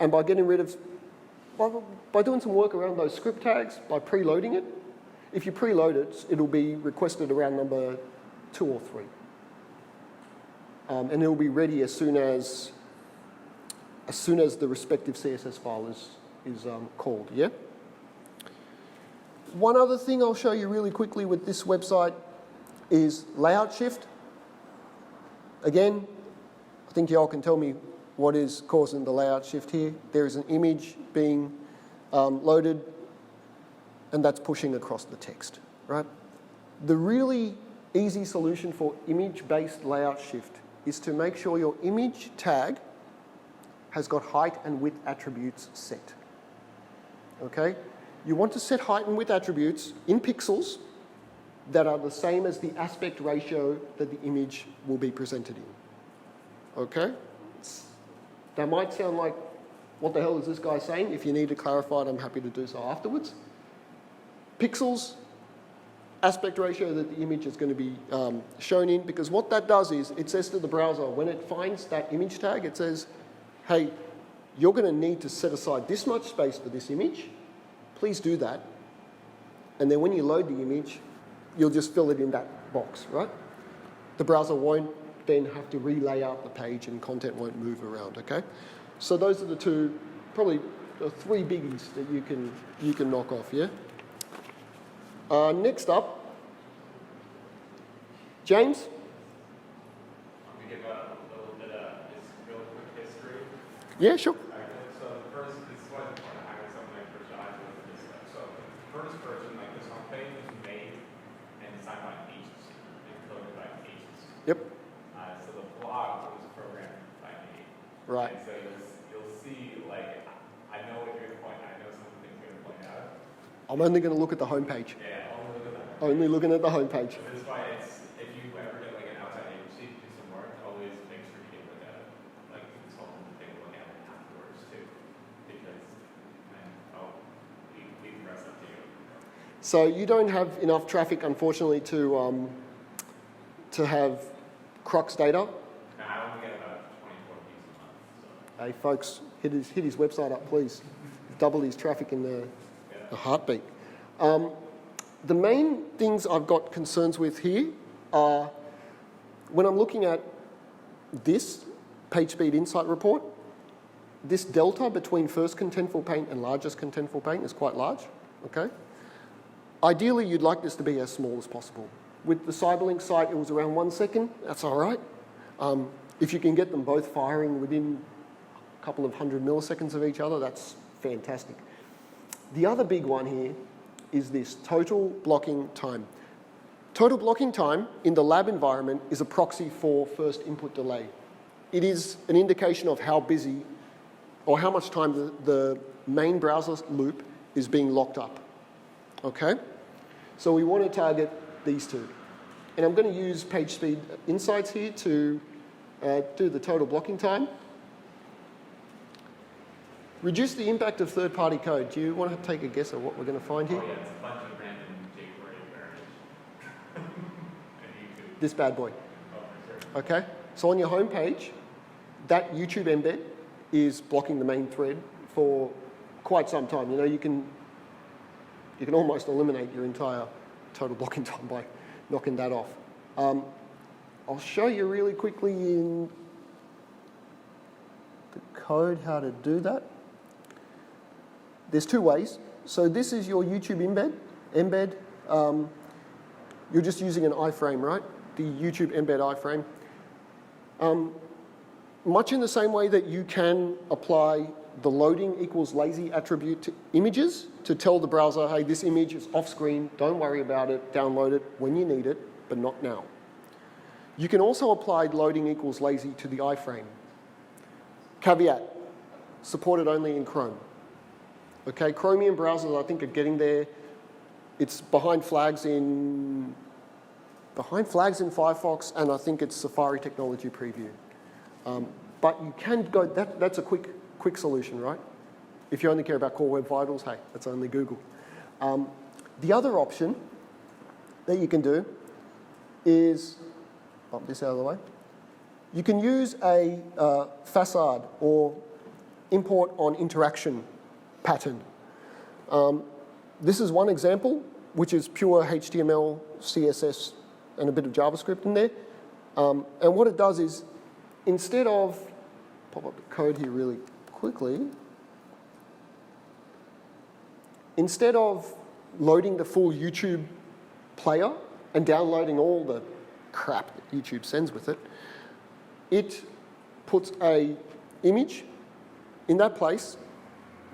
And by getting rid of, by doing some work around those script tags, by preloading it, if you preload it, it'll be requested around number 2 or 3. And it'll be ready as soon as the respective CSS file is called, yeah? One other thing I'll show you really quickly with this website is layout shift. Again, I think y'all can tell me what is causing the layout shift here. There is an image being loaded, and that's pushing across the text, right? The really easy solution for image-based layout shift is to make sure your image tag has got height and width attributes set. Okay? You want to set height and width attributes in pixels that are the same as the aspect ratio that the image will be presented in. Okay? That might sound like, what the hell is this guy saying? If you need to clarify it, I'm happy to do so afterwards. Pixels, aspect ratio that the image is going to be shown in, because what that does is it says to the browser, when it finds that image tag, it says, hey, you're going to need to set aside this much space for this image. Please do that. And then when you load the image, you'll just fill it in that box, right? The browser won't then have to relay out the page and content won't move around, okay? So those are the two, probably the three biggies that you can knock off, yeah? Next up, James? I'm going to give a little bit of real quick history. Yeah, sure. So the first, this is what I got something like Fershad with this stuff. So the first version, like this homepage, was made and designed by pages, and coded by pages. Yep. So the blog was programmed by me. Right. And so you'll see, like, I know what you're going to point out. I know some of the things you're going to point out. I'm only going to look at the homepage. Yeah, only look at that. Only looking at the homepage. So this is why it's, if you ever get like an outside agency to do some work, always make sure you get like a consultant to take a look at it afterwards too, because leave the rest up to you. So you don't have enough traffic, unfortunately, to have Crux data. And I only get about 24 views a month. So. Hey, folks, hit his website up, please. Double his traffic in the heartbeat. The main things I've got concerns with here are when I'm looking at this PageSpeed Insight report, this delta between first contentful paint and largest contentful paint is quite large, okay? Ideally, you'd like this to be as small as possible. With the Cyberlink site, it was around 1 second. That's all right. If you can get them both firing within a couple of 100 milliseconds of each other, that's fantastic. The other big one here is this total blocking time. Total blocking time in the lab environment is a proxy for first input delay. It is an indication of how busy or how much time the main browser loop is being locked up. Okay? So we want to target these two. And I'm going to use PageSpeed Insights here to do the total blocking time. Reduce the impact of third-party code. Do you want to take a guess at what we're going to find here? Oh yeah, it's a bunch of random jQuery variants. And YouTube. This bad boy. Oh, for sure. Okay? So on your home page, that YouTube embed is blocking the main thread for quite some time. You know, you can almost eliminate your entire total blocking time by knocking that off. I'll show you really quickly in the code how to do that. There's two ways. So this is your YouTube embed. You're just using an iframe, right? The YouTube embed iframe. Much in the same way that you can apply the loading equals lazy attribute to images to tell the browser, hey, this image is off screen, don't worry about it, download it when you need it, but not now. You can also apply loading equals lazy to the iframe. Caveat, supported only in Chrome. Okay, Chromium browsers, I think, are getting there. It's behind flags in Firefox, and I think it's Safari Technology Preview. But you can go, that's a quick solution, right? If you only care about Core Web Vitals, hey, that's only Google. The other option that you can do is, bump this out of the way, you can use a facade or import on interaction pattern. This is one example, which is pure HTML, CSS, and a bit of JavaScript in there. And what it does is, instead of, pop up the code here really quickly, instead of loading the full YouTube player and downloading all the crap that YouTube sends with it, it puts a image in that place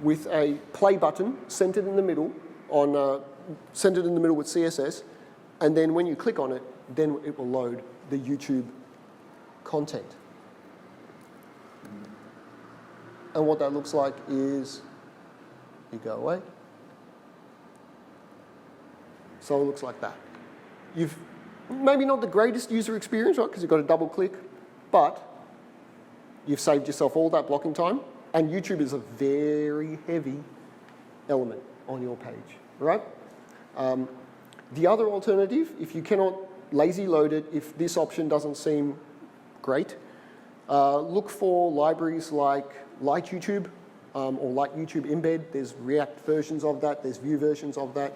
with a play button centered in the middle centered in the middle with CSS, and then when you click on it, then it will load the YouTube content. And what that looks like is, you go away. So it looks like that. You've maybe not the greatest user experience, right, because you've got to double click, but you've saved yourself all that blocking time, and YouTube is a very heavy element on your page, right? The other alternative, if you cannot lazy load it, if this option doesn't seem great, look for libraries like Light YouTube or Light YouTube Embed. There's React versions of that. There's Vue versions of that.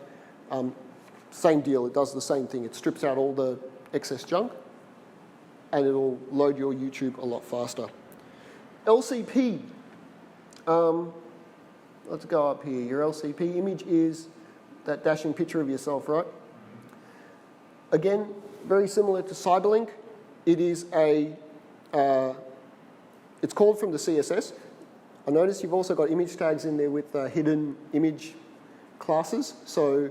Same deal. It does the same thing. It strips out all the excess junk, and it'll load your YouTube a lot faster. LCP. Let's go up here. Your LCP image is that dashing picture of yourself, right? Again, very similar to Cyberlink. It is a, it's called from the CSS. I notice you've also got image tags in there with hidden image classes. So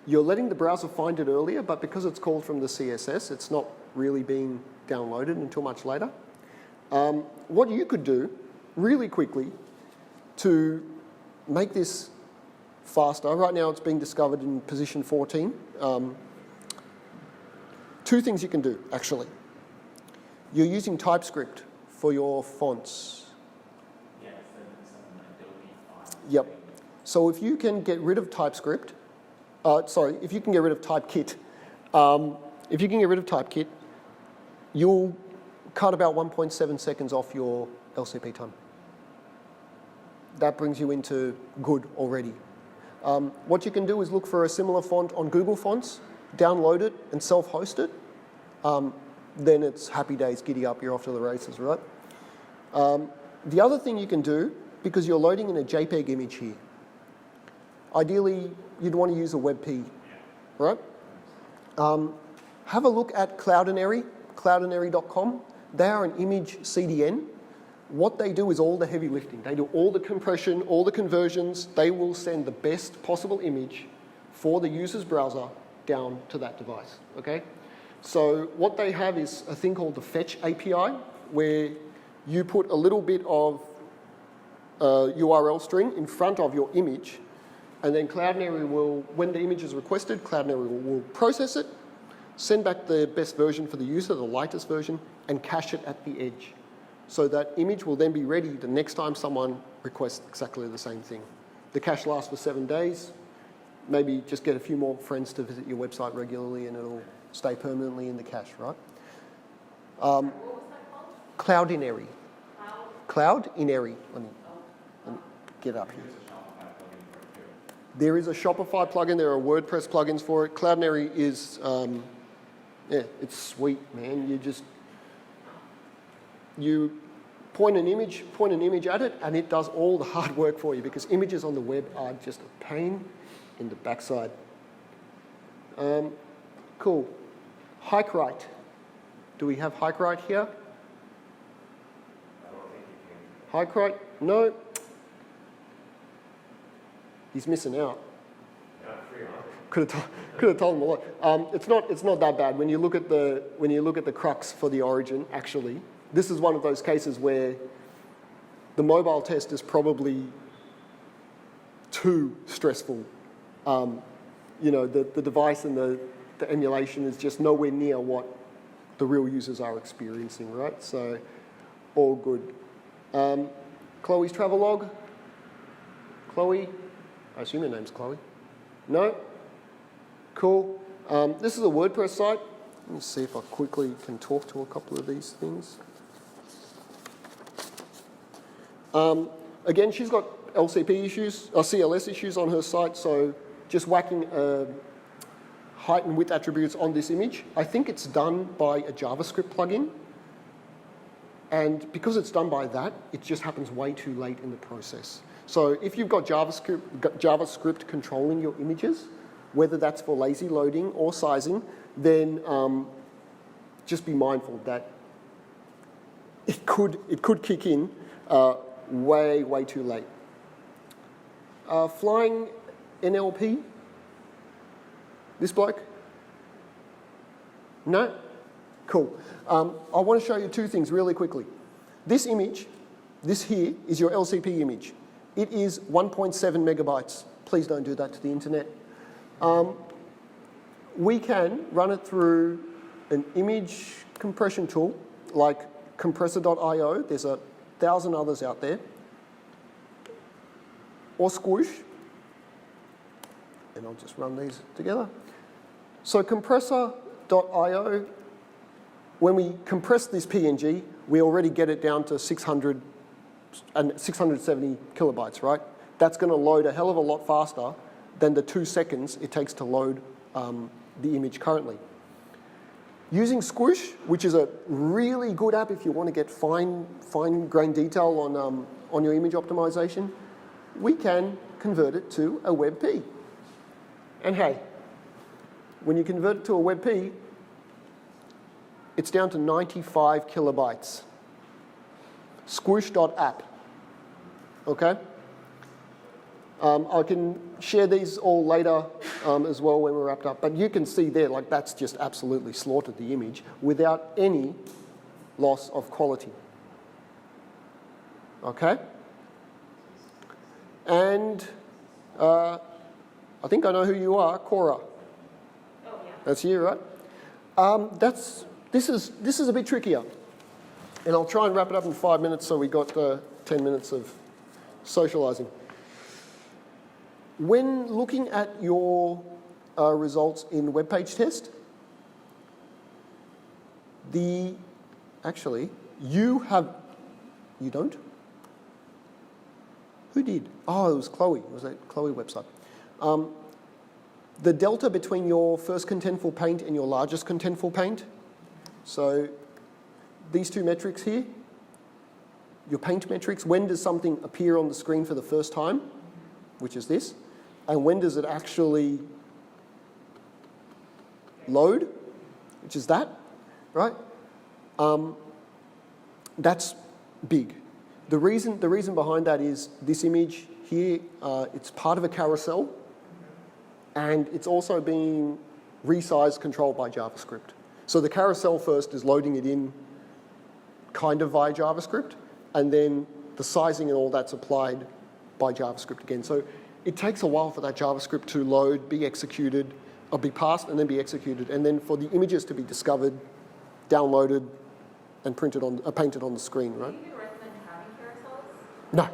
you're letting the browser find it earlier, but because it's called from the CSS, it's not really being downloaded until much later. What you could do really quickly to make this faster, right now it's being discovered in position 14. Two things you can do, actually. You're using TypeScript for your fonts. Yeah, some Adobe file. Yep. So if you can get rid of TypeScript, if you can get rid of TypeKit, you'll cut about 1.7 seconds off your LCP time. That brings you into good already. What you can do is look for a similar font on Google Fonts, download it, and self-host it. Then it's happy days, giddy up, you're off to the races, right? The other thing you can do, because you're loading in a JPEG image here, ideally you'd want to use a WebP, right? Have a look at Cloudinary, cloudinary.com. They are an image CDN. What they do is all the heavy lifting. They do all the compression, all the conversions. They will send the best possible image for the user's browser down to that device, okay? So what they have is a thing called the Fetch API, where you put a little bit of URL string in front of your image, and then Cloudinary will, when the image is requested, Cloudinary will process it, send back the best version for the user, the lightest version, and cache it at the edge. So that image will then be ready the next time someone requests exactly the same thing. The cache lasts for 7 days. Maybe just get a few more friends to visit your website regularly and it'll stay permanently in the cache, right? What was that called? Cloudinary. Cloud? Cloudinary. Let me get up here. There is a Shopify plugin. There are WordPress plugins for it. Cloudinary is, yeah, it's sweet, man. You point an image at it, and it does all the hard work for you, because images on the web are just a pain in the backside. Cool. Hike right. Do we have hike right here? Hike right? No. He's missing out. Could have told him a lot. It's not that bad when you look at the crux for the origin. Actually, this is one of those cases where the mobile test is probably too stressful. The device and the emulation is just nowhere near what the real users are experiencing, right? So, all good. Chloe's travelogue. Chloe, I assume her name's Chloe. No? Cool. This is a WordPress site. Let me see if I quickly can talk to a couple of these things. Again, she's got LCP issues, or CLS issues on her site, so just whacking height and width attributes on this image. I think it's done by a JavaScript plugin. And because it's done by that, it just happens way too late in the process. So if you've got JavaScript controlling your images, whether that's for lazy loading or sizing, then just be mindful that it could kick in way too late. Flying NLP. This bloke? No? Cool. I want to show you two things really quickly. This image, this here, is your LCP image. It is 1.7 megabytes. Please don't do that to the internet. We can run it through an image compression tool like compressor.io. There's 1,000 others out there. Or Squish. And I'll just run these together. So compressor.io, when we compress this PNG, we already get it down to 670 kilobytes, right? That's going to load a hell of a lot faster than the 2 seconds it takes to load the image currently. Using Squish, which is a really good app if you want to get fine-grained detail on your image optimization, we can convert it to a WebP. And hey, when you convert it to a WebP, it's down to 95 kilobytes. Squish.app. Okay? I can share these all later as well when we're wrapped up. But you can see there, like that's just absolutely slaughtered the image without any loss of quality. Okay? And I think I know who you are, Cora. Oh, yeah. That's you, right? This is a bit trickier. And I'll try and wrap it up in 5 minutes so we got 10 minutes of socializing. When looking at your results in web page test, you don't? Who did? Oh, it was Chloe. It was that Chloe website. The delta between your first contentful paint and your largest contentful paint. So these two metrics here, your paint metrics, when does something appear on the screen for the first time, which is this, and when does it actually load, which is that, right? That's big. The reason behind that is this image here, it's part of a carousel, and it's also being resize controlled by JavaScript. So the carousel first is loading it in kind of via JavaScript, and then the sizing and all that's applied by JavaScript again. So it takes a while for that JavaScript to load, be executed, or be passed and then be executed, and then for the images to be discovered, downloaded, and painted on the screen, right? Do you recommend having carousels? No.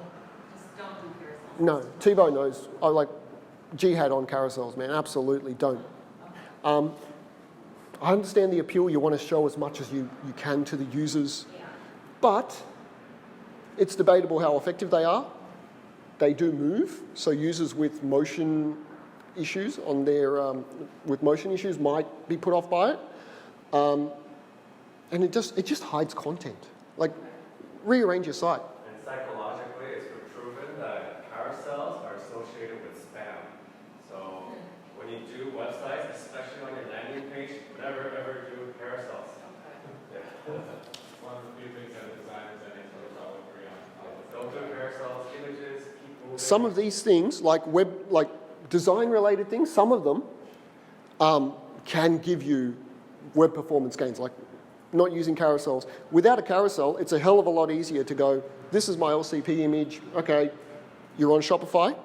Just don't do carousels. No, Tebow knows. I like jihad on carousels, man. Absolutely don't. I understand the appeal. You want to show as much as you can to the users. Yeah. But it's debatable how effective they are. They do move, so users with motion issues might be put off by it. And it just hides content. Like, rearrange your site. And psychologically, it's been proven that carousels are associated with spam. So when you do websites, especially on your landing page, never ever do carousels. Okay. Yeah. One of the few things that designers and experts all agree on. Don't do carousels, images, keep moving. Some of these things, like design-related things, some of them can give you web performance gains, like not using carousels. Without a carousel, it's a hell of a lot easier to go, this is my LCP image, okay, you're on Shopify,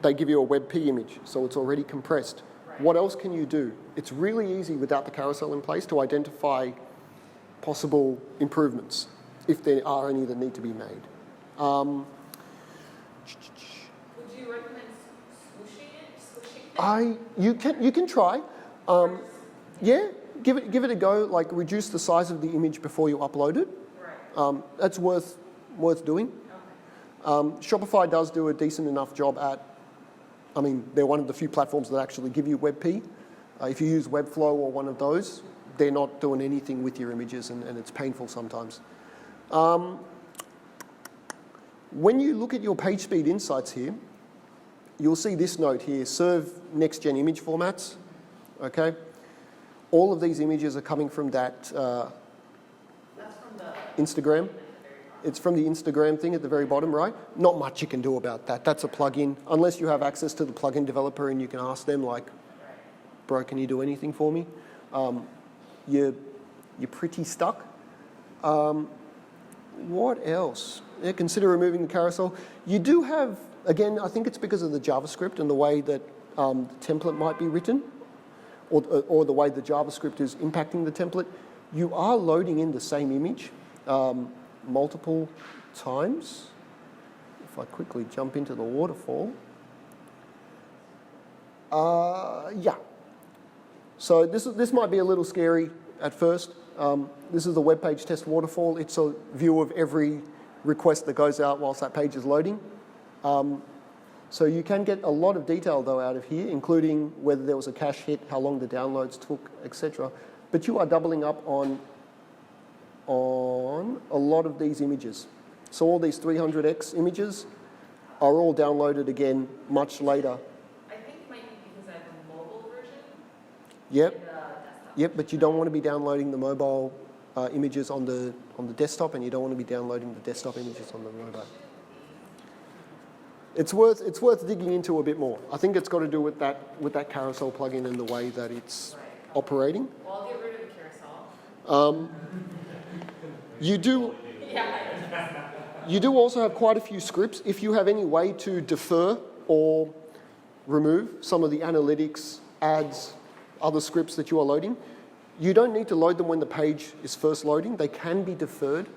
they give you a WebP image, so it's already compressed. Right. What else can you do? It's really easy without the carousel in place to identify possible improvements, if there are any that need to be made. Would you recommend swooshing it? You can try. Yeah, give it a go. Like reduce the size of the image before you upload it. Right. That's worth doing. Okay. Shopify does do a decent enough job at. I mean, they're one of the few platforms that actually give you WebP. If you use Webflow or one of those, they're not doing anything with your images, and it's painful sometimes. When you look at your page speed insights here, you'll see this note here, serve next-gen image formats, okay? All of these images are coming from that That's from the Instagram. It's from the Instagram thing at the very bottom, right? Not much you can do about that. That's a plugin. Unless you have access to the plugin developer and you can ask them, like, bro, can you do anything for me? you're pretty stuck. What else? Yeah, consider removing the carousel. You do have, again, I think it's because of the JavaScript and the way that the template might be written, or the way the JavaScript is impacting the template. You are loading in the same image multiple times. If I quickly jump into the waterfall. Yeah. So this might be a little scary at first. This is the web page test waterfall. It's a view of every request that goes out whilst that page is loading. So you can get a lot of detail though out of here, including whether there was a cache hit, how long the downloads took, etc. But you are doubling up on a lot of these images. So all these 300x images are all downloaded again much later. I think it might be because I have a mobile version. Yep. And the desktop. Yep, but you don't want to be downloading the mobile images on the desktop, and you don't want to be downloading the desktop images on the mobile. It's worth digging into a bit more. I think it's got to do with that carousel plugin and the way that it's operating. Well, I'll get rid of the carousel. You do. Yeah. You do also have quite a few scripts. If you have any way to defer or remove some of the analytics, ads, other scripts that you are loading, you don't need to load them when the page is first loading. They can be deferred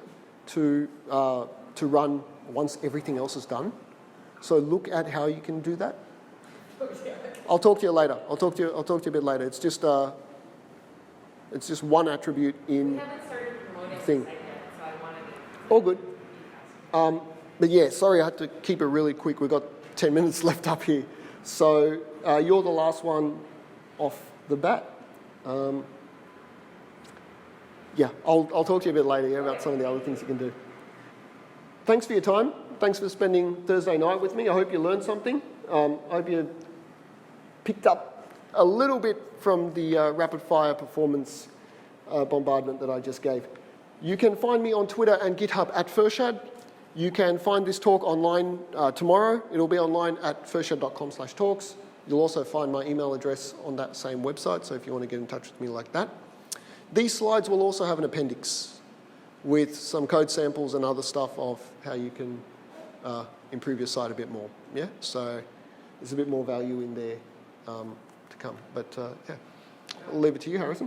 to run once everything else is done. So look at how you can do that. I'll talk to you later. I'll talk to you a bit later. It's just one attribute in We haven't started promoting thing. the site yet, so I wanted to. All good. But yeah, sorry, I had to keep it really quick. We've got 10 minutes left up here. So you're the last one off the bat. Yeah, I'll talk to you a bit later about some of the other things you can do. Thanks for your time. Thanks for spending Thursday night with me. I hope you learned something. I hope you picked up a little bit from the rapid fire performance bombardment that I just gave. You can find me on Twitter and GitHub at Fershad. You can find this talk online tomorrow. It'll be online at fershad.com/talks. You'll also find my email address on that same website, so if you want to get in touch with me like that. These slides will also have an appendix with some code samples and other stuff of how you can improve your site a bit more. Yeah, so there's a bit more value in there to come. But yeah, I'll leave it to you, Harrison.